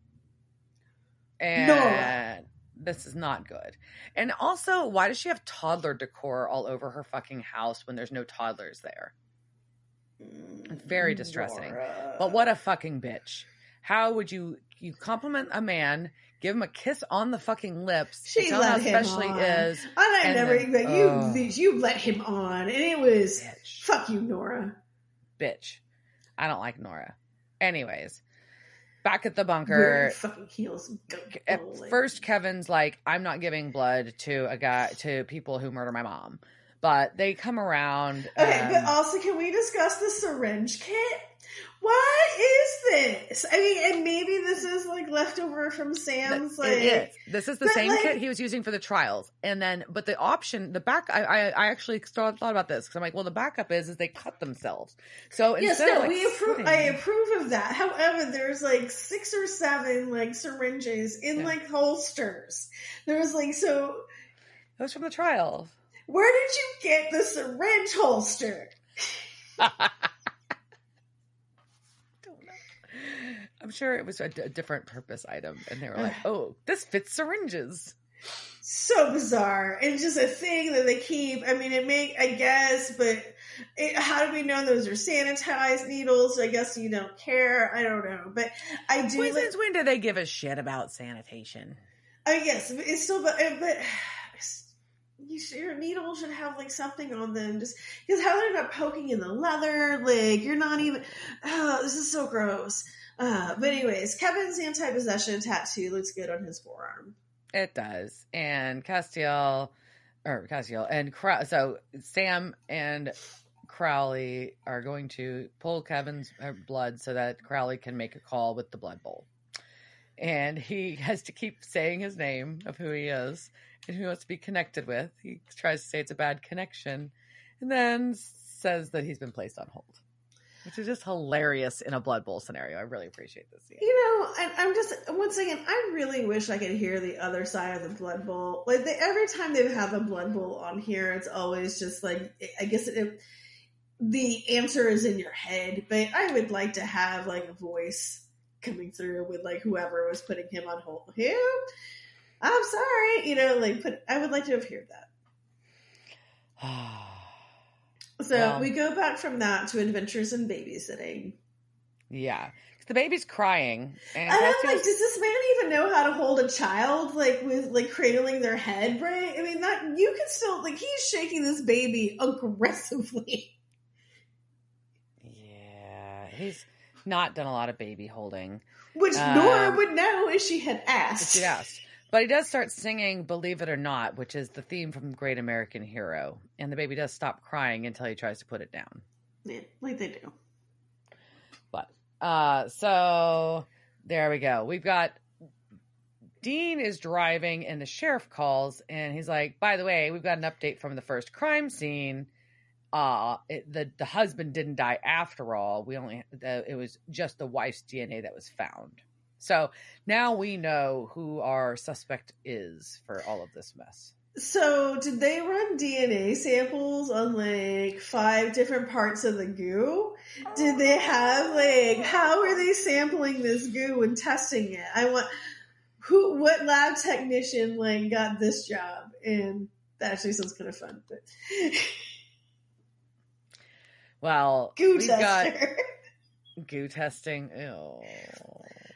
And no. This is not good. And also, why does she have toddler decor all over her fucking house when there's no toddlers there? It's very distressing. Nora. But what a fucking bitch. How would you compliment a man, give him a kiss on the fucking lips, she tell let him how special he is. You let him on, and it was bitch. Fuck you, Nora. Bitch. I don't like Nora. Anyways, back at the bunker. Wearing fucking heels. At first, Kevin's like, I'm not giving blood to people who murder my mom. But they come around. Okay, but also, can we discuss the syringe kit? What is this? I mean, and maybe this is like leftover from Sam's. It is. This is the same kit he was using for the trials. And then, but the option, I actually thought about this because I'm like, well, the backup is they cut themselves. So instead, I approve of that. However, there's like 6 or 7 like syringes in like holsters. There's like so. Those from the trials. Where did you get the syringe holster? I'm sure it was a different purpose item, and they were like, "Oh, this fits syringes." So bizarre. It's just a thing that they keep. I mean, I guess, but how do we know those are sanitized needles? I guess you don't care. I don't know, but I do. Since when do they give a shit about sanitation? I guess it's still, but your needle should have like something on them, just because how they're not poking in the leather. Like you're not even. Oh, this is so gross. But anyways, Kevin's anti-possession tattoo looks good on his forearm. It does. And Castiel and so Sam and Crowley are going to pull Kevin's blood so that Crowley can make a call with the blood bowl. And he has to keep saying his name of who he is and who he wants to be connected with. He tries to say it's a bad connection and then says that he's been placed on hold. Which is just hilarious in a blood bowl scenario. I really appreciate this scene. You know, I'm just, once again, I really wish I could hear the other side of the blood bowl. Like, every time they have a blood bowl on here, it's always just like, I guess the answer is in your head. But I would like to have, like, a voice coming through with, like, whoever was putting him on hold. Him? I'm sorry. You know, like, I would like to have heard that. So we go back from that to adventures in babysitting. Yeah. The baby's crying. And I'm like, does this man even know how to hold a child, like, with, like, cradling their head, right? I mean, that, you can still, like, he's shaking this baby aggressively. Yeah. He's not done a lot of baby holding. Which Nora would know if she had asked. She asked. But he does start singing Believe It or Not, which is the theme from Great American Hero. And the baby does stop crying until he tries to put it down. Yeah, like they do. But, so there we go. We've got Dean is driving and the sheriff calls and he's like, by the way, we've got an update from the first crime scene. The husband didn't die after all. It was just the wife's DNA that was found. So now we know who our suspect is for all of this mess. So did they run DNA samples on like 5 different parts of the goo? Did they have like, how are they sampling this goo and testing it? What lab technician like got this job? And that actually sounds kind of fun. But well, goo tester. Goo testing. Ew.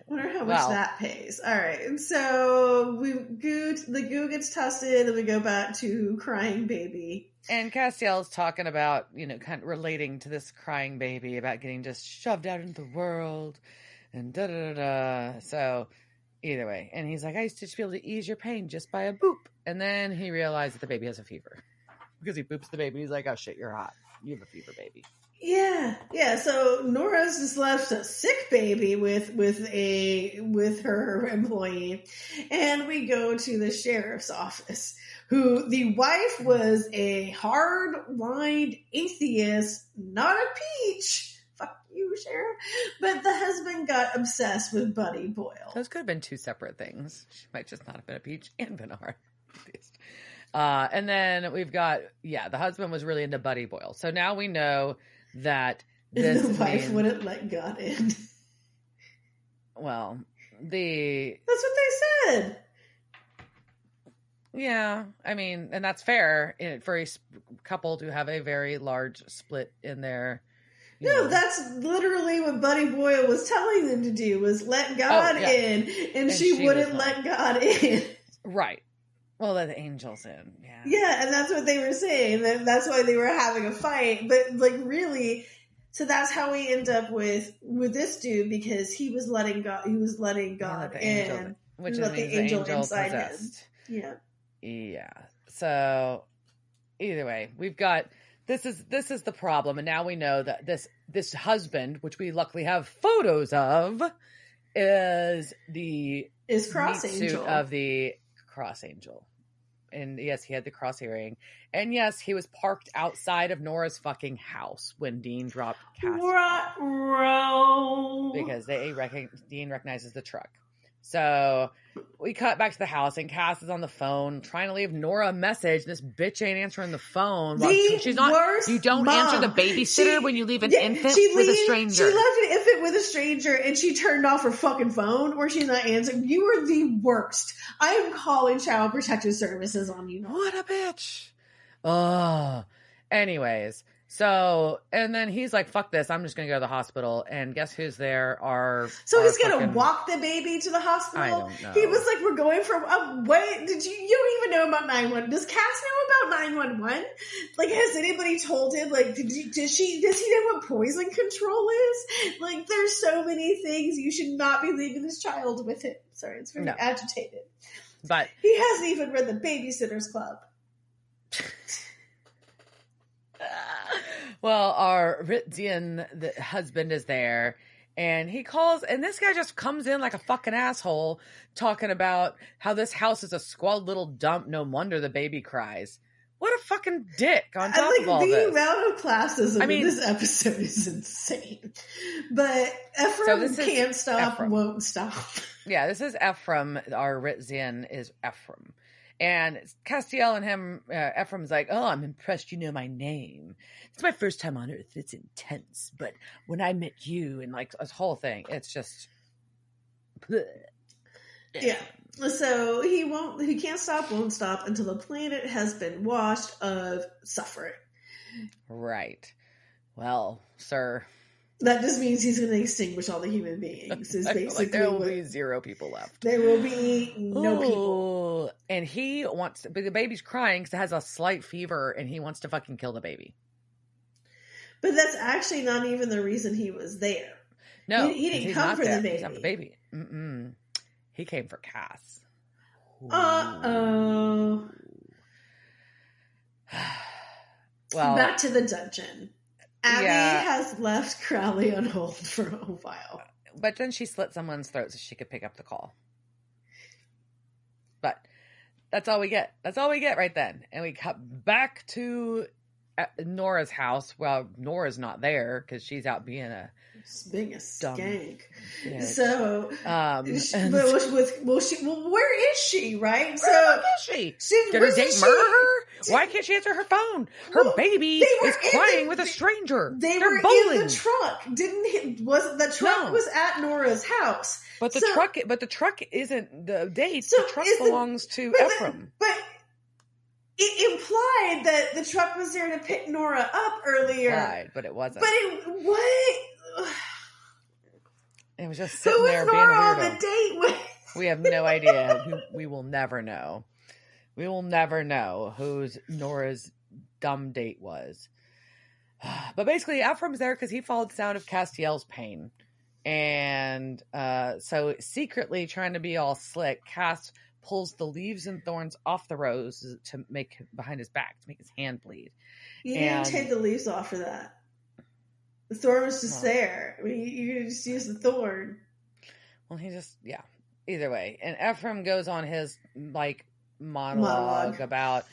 Wonder how much that pays. All right. So the goo gets tossed in and we go back to crying baby. And Castiel's talking about, kind of relating to this crying baby about getting just shoved out into the world and da-da-da-da. So either way. And he's like, I used to just be able to ease your pain just by a boop. And then he realized that the baby has a fever. Because he boops the baby. He's like, oh shit, you're hot. You have a fever, baby. Yeah. So Nora's just left a sick baby with her employee. And we go to the sheriff's office, who the wife was a hard-lined atheist, not a peach. Fuck you, sheriff. But the husband got obsessed with Buddy Boyle. Those could have been two separate things. She might just not have been a peach and been a hard atheist. And then we've got, the husband was really into Buddy Boyle. So now we know that the wife wouldn't let God in. Well, that's what they said. Yeah, I mean, and that's fair for a couple to have a very large split in their. No, that's literally what Buddy Boyle was telling them to do, was let God in, and she wouldn't let God in. Right. Well, let the angels in. Yeah. Yeah, and that's what they were saying. That's why they were having a fight. But really, so that's how we end up with this dude, because he was letting God. He was letting God in, which means the angel inside possessed him. Yeah. Yeah. So either way, we've got this is the problem, and now we know that this husband, which we luckily have photos of, is cross angel of the cross angel. And yes, he had the cross earring. And yes, he was parked outside of Nora's fucking house when Dean dropped Castiel. Because Dean recognizes the truck. So we cut back to the house, and Cass is on the phone trying to leave Nora a message. This bitch ain't answering the phone. She's not. You don't answer the babysitter when you leave an infant with a stranger. She left an infant with a stranger, and she turned off her fucking phone, or she's not answering. You are the worst. I am calling Child Protective Services on you. What a bitch. Oh. Anyways. So, and then he's like, fuck this, I'm just going to go to the hospital. And guess who's there? He's going to walk the baby to the hospital? I don't know. He was like, we're going from, wait, you don't even know about 911. Does Cass know about 911? Like, has anybody told him, like, does he know what poison control is? Like, there's so many things. You should not be leaving this child with him. Sorry, it's very agitated. But he hasn't even read the Babysitter's Club. Well, our Ritzian, the husband, is there, and he calls, and this guy just comes in like a fucking asshole, talking about how this house is a squalid little dump. No wonder the baby cries. What a fucking dick on top of all this. The amount of classism in this episode is insane. But Ephraim can't stop, won't stop. Yeah, this is Ephraim. Our Ritzian is Ephraim. And Castiel and him, Ephraim's like, oh, I'm impressed you know my name. It's my first time on Earth. It's intense. But when I met you and like this whole thing, it's just. Bleh. Yeah. So he can't stop, won't stop until the planet has been washed of suffering. Right. Well, sir. That just means he's going to extinguish all the human beings. Is basically there will be 0 people left. There will be no people. And he wants, but the baby's crying because it has a slight fever, and he wants to fucking kill the baby. But that's actually not even the reason he was there. No, he didn't come for the baby. He's not the baby. Mm-mm. He came for Cass. Uh-oh. Well, back to the dungeon. Abby has left Crowley on hold for a while. But then she slit someone's throat so she could pick up the call. But that's all we get. That's all we get right then. And we cut back to Nora's house. Well, Nora's not there because she's out being a skank. Bitch. So, where is she? Right? Where the fuck is she? Did her date murder her? Why can't she answer her phone? Her baby is crying with a stranger. They're bowling. In the truck. The truck was at Nora's house? But the truck isn't the date. So the truck belongs to Ephraim. But it implied that the truck was there to pick Nora up earlier. Right, but it wasn't. But what? It was just sitting there being a Nora weirdo. on the date with? We have no idea. We will never know. We will never know whose Nora's dumb date was. But basically, Ephraim's there because he followed the sound of Castiel's pain. And so secretly trying to be all slick, Cast pulls the leaves and thorns off the rose to make behind his back, to make his hand bleed. You didn't take the leaves off for that. The thorn was just there. I mean, you could just use the thorn. Well, he just, yeah. Either way. And Ephraim goes on his, like, monologue about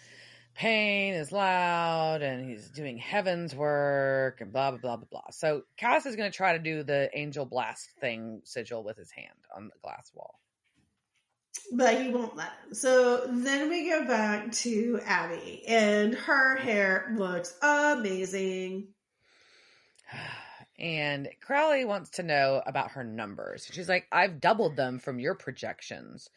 pain is loud and he's doing heaven's work and blah, blah, blah, blah, blah. So Cass is going to try to do the angel blast thing sigil with his hand on the glass wall. But he won't let him. So then we go back to Abby, and her hair looks amazing. And Crowley wants to know about her numbers. She's like, I've doubled them from your projections.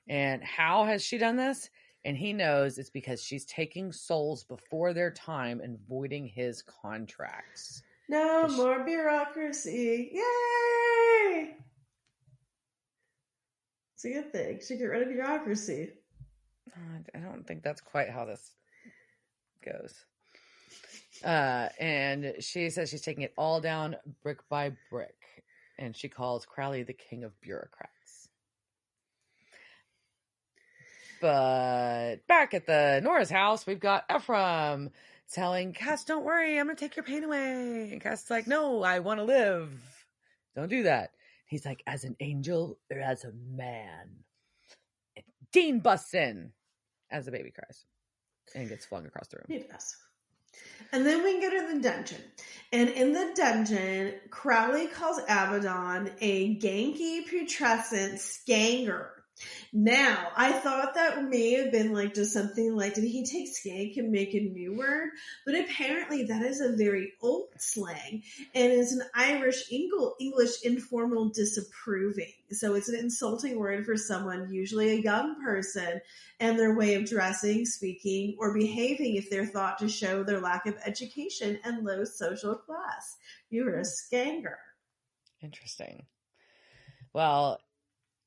And how has she done this? And he knows it's because she's taking souls before their time and voiding his contracts. No more bureaucracy. Yay! It's a good thing. Should get rid of bureaucracy. I don't think that's quite how this goes. And she says she's taking it all down brick by brick. And she calls Crowley the king of bureaucrats. But back at the Nora's house, we've got Ephraim telling Cass, don't worry, I'm going to take your pain away. And Cass is like, no, I want to live. Don't do that. He's like, as an angel or as a man? And Dean busts in as the baby cries and gets flung across the room. He does. And then we go to the dungeon. And in the dungeon, Crowley calls Abaddon a ganky, putrescent skanger. Now, I thought that may have been like just something like, did he take skank and make a new word? But apparently that is a very old slang and is an Irish English informal disapproving. So it's an insulting word for someone, usually a young person, and their way of dressing, speaking, or behaving if they're thought to show their lack of education and low social class. You're a skanger. Interesting. Well,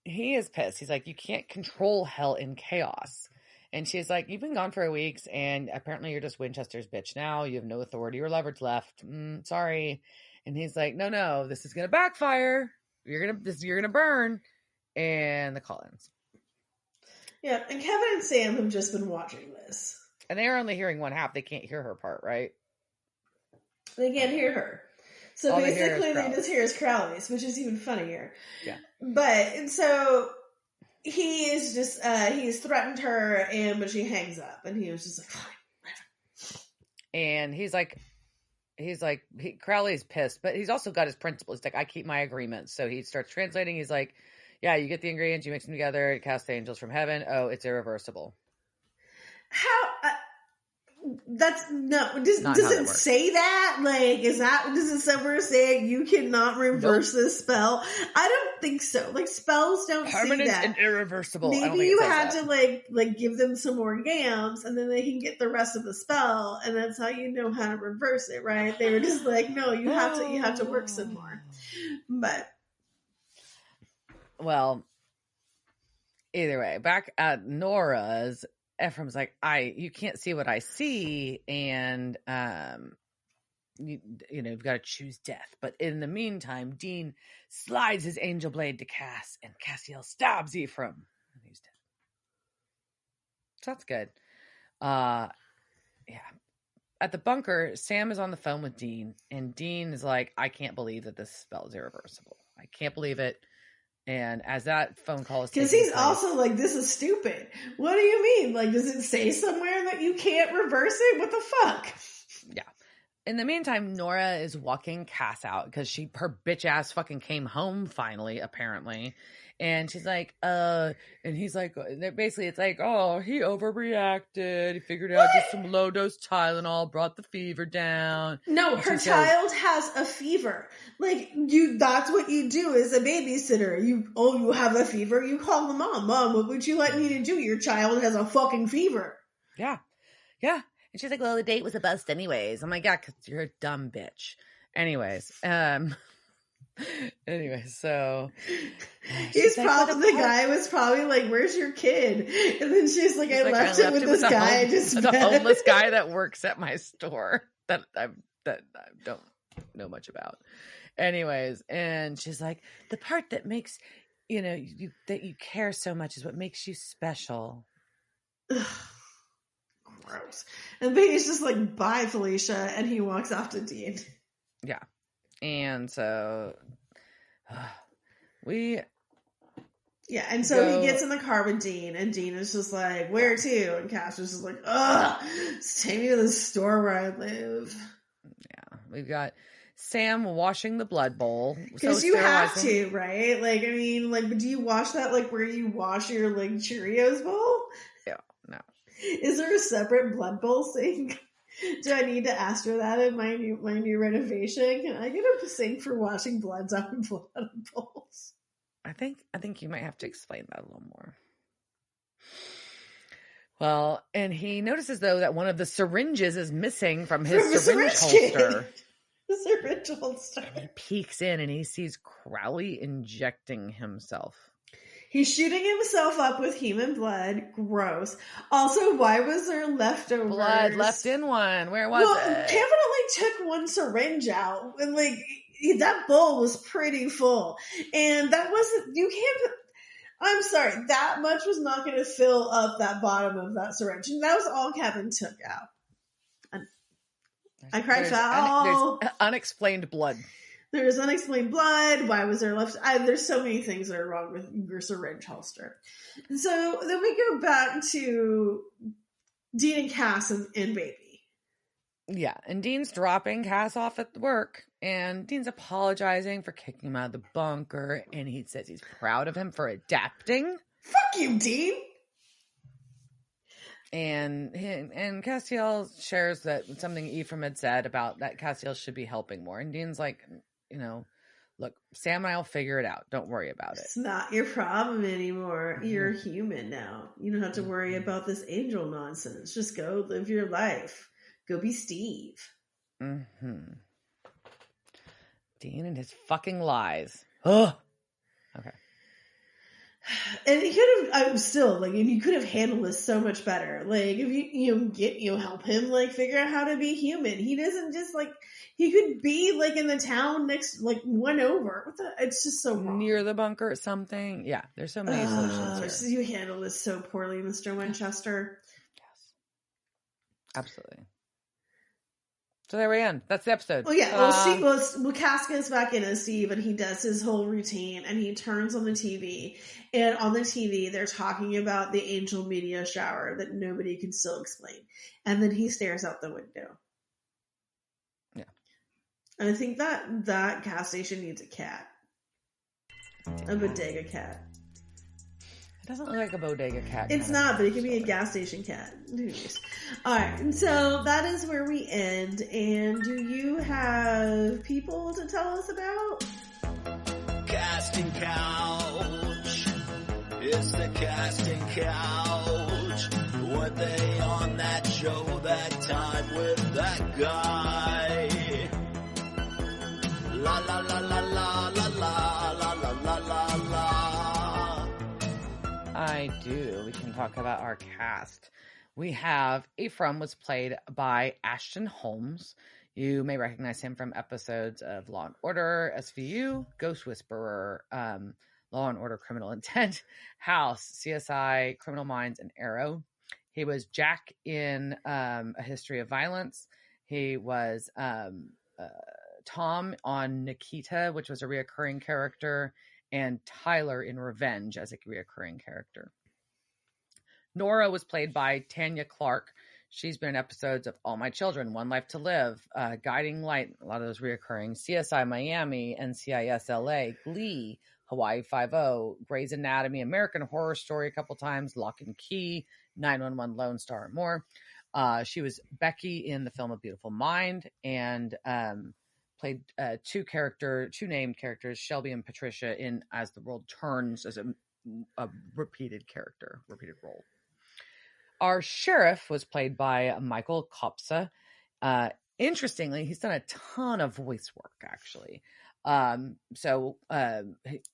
he is pissed. He's like, you can't control hell in chaos. And she's like, you've been gone for a week, and apparently you're just Winchester's bitch now. You have no authority or leverage left. Sorry. And he's like, no, this is going to backfire. You're going to burn. And the call ends. Yeah, and Kevin and Sam have just been watching this. And they're only hearing one half. They can't hear her part, right? They can't hear her. So all basically they just hear his Crowley's, which is even funnier. Yeah. But, and so he is just, he's threatened her, but she hangs up. And he was just like, fine. And Crowley's pissed, but he's also got his principles. He's like, I keep my agreements. So he starts translating. He's like, yeah, you get the ingredients, you mix them together, cast the angels from heaven. Oh, it's irreversible. How? That's no. Does it say that? Like, does it somewhere say you cannot reverse this spell? I don't think so. Like, spells don't permanent say that. And irreversible. Maybe you had to like give them some more yams, and then they can get the rest of the spell, and that's how you know how to reverse it, right? They were just like, no, you have to work some more. But well, either way, back at Nora's, Ephraim's like, you can't see what I see, and you've got to choose death. But in the meantime, Dean slides his angel blade to Cass, and Castiel stabs Ephraim, and he's dead. So that's good. Yeah. At the bunker, Sam is on the phone with Dean, and Dean is like, I can't believe that this spell is irreversible. I can't believe it. And as that phone call is taking because he's place, also like, this is stupid. What do you mean? Like, does it say somewhere that you can't reverse it? What the fuck? Yeah. In the meantime, Nora is walking Cass out because her bitch ass fucking came home finally, apparently. And she's like, and he's like, basically it's like, oh, he overreacted. He figured out just some low dose Tylenol, brought the fever down. No, her child has a fever. Like, that's what you do as a babysitter. You have a fever, you call the mom. Mom, what would you like me to do? Your child has a fucking fever. Yeah. Yeah. And she's like, well, the date was a bust anyways. I'm like, yeah, because you're a dumb bitch. Anyways, Anyway, so he's probably the guy was probably like, "Where's your kid?" And then she's like, "I left it with this guy. The homeless guy that works at my store that I don't know much about." Anyways, and she's like, "The part that makes you care so much is what makes you special." Gross. And then he's just like, "Bye, Felicia," and he walks off to Dean. Yeah, and so he gets in the car with Dean, and Dean is just like, "Where to?" And Cass is just like, "Ugh, just take me to the store where I live." Yeah, we've got Sam washing the blood bowl because you have to, right? Like, I mean, like, but do you wash that like where you wash your like Cheerios bowl? Yeah, no. Is there a separate blood bowl sink? Do I need to ask for that in my new renovation? Can I get a sink for washing bloods out of blood bowls? I think you might have to explain that a little more. Well, and he notices though that one of the syringes is missing from his syringe holster. The syringe holster. And he peeks in and he sees Crowley injecting himself. He's shooting himself up with human blood. Gross. Also, why was there leftovers? Blood left in one. Where was it? Definitely took one syringe out. And like, that bowl was pretty full. And that wasn't, I'm sorry, that much was not going to fill up that bottom of that syringe. And that was all Kevin took out. I cried foul. There's unexplained blood. There's unexplained blood. Why was there left? There's so many things that are wrong with your syringe holster. And so then we go back to Dean and Cass and Baby. Yeah, and Dean's dropping Cass off at work, and Dean's apologizing for kicking him out of the bunker, and he says he's proud of him for adapting. Fuck you, Dean! And Castiel shares that something Ephraim had said about that Castiel should be helping more. And Dean's like, look, Sam and I will figure it out. Don't worry about it. It's not your problem anymore. Mm-hmm. You're human now. You don't have to worry about this angel nonsense. Just go live your life. Go be Steve. Mm-hmm. Dean and his fucking lies. Ugh. Okay. And he could have, and you could have handled this so much better. Like, if you help him, like, figure out how to be human. He doesn't just, like, he could be, like, in the town next, like, one over. It's just so wrong. Near the bunker or something. Yeah, there's so many solutions here. You handle this so poorly, Mr. Winchester. Yes. Absolutely. So there we end. That's the episode. Well, yeah. Cass gets back in as Steve, and he does his whole routine, and he turns on the TV. And on the TV, they're talking about the angel media shower that nobody can still explain. And then he stares out the window. Yeah. And I think that gas station needs a cat. A bodega cat. It doesn't look like a bodega cat. It's not, but it can be a gas station cat. Alright, and so that is where we end. And do you have people to tell us about? Casting Couch. It's the Casting Couch. Were they on that show that time with that guy? La la la la la la la la la la la. I do. We can talk about our cast. We have Ephraim was played by Ashton Holmes. You may recognize him from episodes of Law and Order, SVU, Ghost Whisperer, Law and Order Criminal Intent, House, CSI, Criminal Minds, and Arrow. He was Jack in A History of Violence. He was Tom on Nikita, which was a reoccurring character, and Tyler in Revenge as a reoccurring character. Nora was played by Tanya Clark. She's been in episodes of All My Children, One Life to Live, Guiding Light, a lot of those reoccurring, CSI Miami, NCIS LA, Glee, Hawaii Five-0, Grey's Anatomy, American Horror Story a couple times, Lock and Key, 911 Lone Star, and more. She was Becky in the film A Beautiful Mind, and played two named characters, Shelby and Patricia, in As the World Turns, as a repeated role. Our sheriff was played by Michael Kopsa. Interestingly, he's done a ton of voice work, actually. So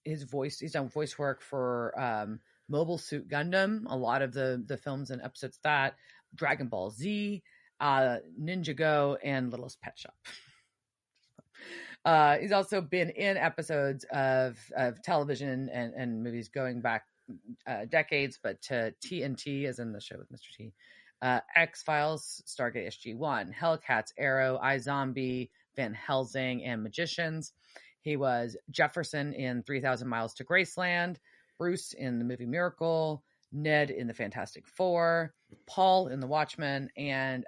he's done voice work for Mobile Suit Gundam, a lot of the films and episodes of that, Dragon Ball Z, Ninjago, and Littlest Pet Shop. He's also been in episodes of television and movies going back decades, but to TNT, as in the show with Mr. T, X-Files, Stargate SG-1, Hellcats, Arrow, iZombie, Van Helsing, and Magicians. He was Jefferson in 3,000 Miles to Graceland, Bruce in the movie Miracle, Ned in the Fantastic Four, Paul in The Watchmen, and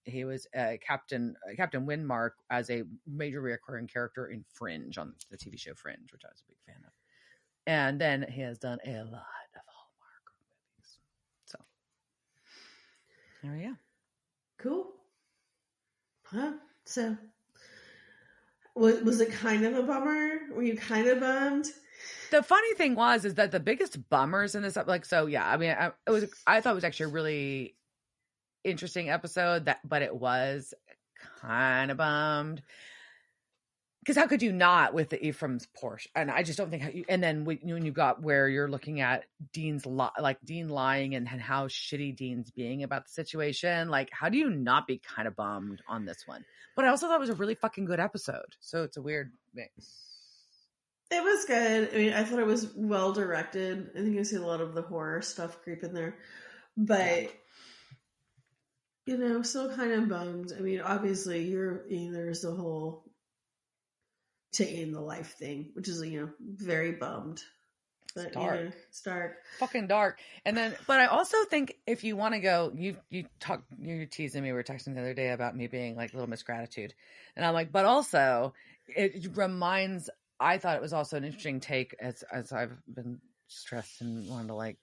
he was Captain Windmark as a major recurring character in Fringe, on the TV show Fringe, which I was a big fan of. And then he has done a lot of Hallmark movies. So there we go. Cool. Huh? So was it kind of a bummer? Were you kind of bummed? The funny thing is that the biggest bummers in this, like, so yeah, I mean, I thought it was actually a really interesting episode, but it was kind of bummed. Because how could you not with the Ephraim's Porsche? And I just don't think and then when you got where you're looking at Dean lying and how shitty Dean's being about the situation, like, how do you not be kind of bummed on this one? But I also thought it was a really fucking good episode. So it's a weird mix. It was good. I mean, I thought it was well directed. I think I see a lot of the horror stuff creep in there. But, still kind of bummed. I mean, obviously, there's the whole taking the life thing, which is, very bummed. But, it's dark. It's dark. Fucking dark. And then, but I also think if you want to go, you were teasing me, we were texting the other day about me being like a little misgratitude. And I'm like, but also, it reminds... I thought it was also an interesting take as I've been stressed and wanted to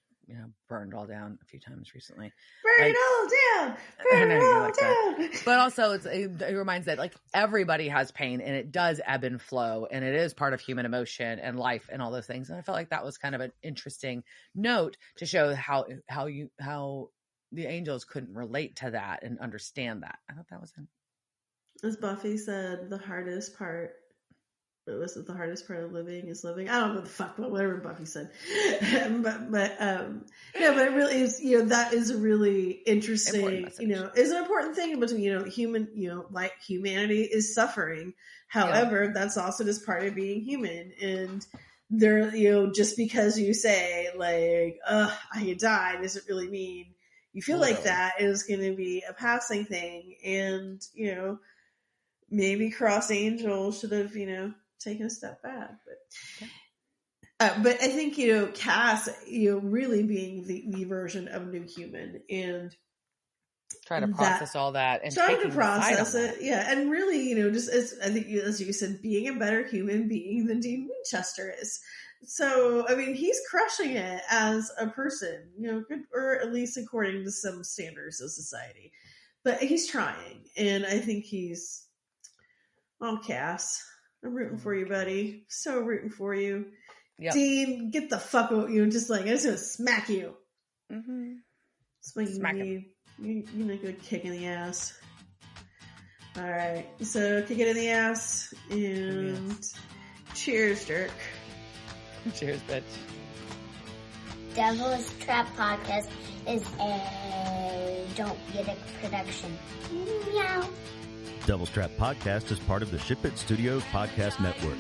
burn it all down a few times recently. Burn it all down! Burn it all down! But also it reminds that everybody has pain and it does ebb and flow and it is part of human emotion and life and all those things. And I felt like that was kind of an interesting note to show how the angels couldn't relate to that and understand that. I thought that was as Buffy said, the hardest part. But was it the hardest part of living is living? I don't know the fuck, but whatever Buffy said. but it really is, that is a really interesting, is an important thing between, human, like humanity is suffering. However, that's also just part of being human. And there, just because you say I died doesn't really mean you feel like that is going to be a passing thing. And, maybe Cross Angel should have, taken a step back, but I think Cass, really being the version of New Human and trying to process all that and trying to process it, and really, just I think as you said, being a better human being than Dean Winchester is. So I mean, he's crushing it as a person, good, or at least according to some standards of society. But he's trying, and I think he's Cass. I'm rooting for you, buddy. So rooting for you. Yep. Dean, get the fuck out. I'm just gonna smack you. Mm-hmm. Smack him. You need a good kick in the ass. All right. So kick it in the ass. And cheers, Dirk. Cheers, bitch. Devil's Trap Podcast is a Don't Get It production. Meow. Devil's Trap Podcast is part of the Ship It Studios podcast network.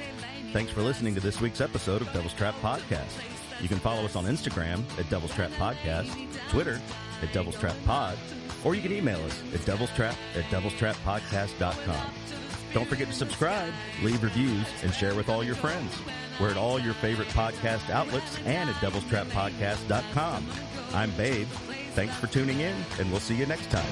Thanks for listening to this week's episode of Devil's Trap Podcast. You can follow us on Instagram at Devil's Trap Podcast, Twitter at Devil's Trap Pod, or you can email us at devilstrap@devilstrappodcast.com. Don't forget to subscribe, leave reviews, and share with all your friends. We're at all your favorite podcast outlets and at devilstrappodcast.com. I'm Babe. Thanks for tuning in, and we'll see you next time.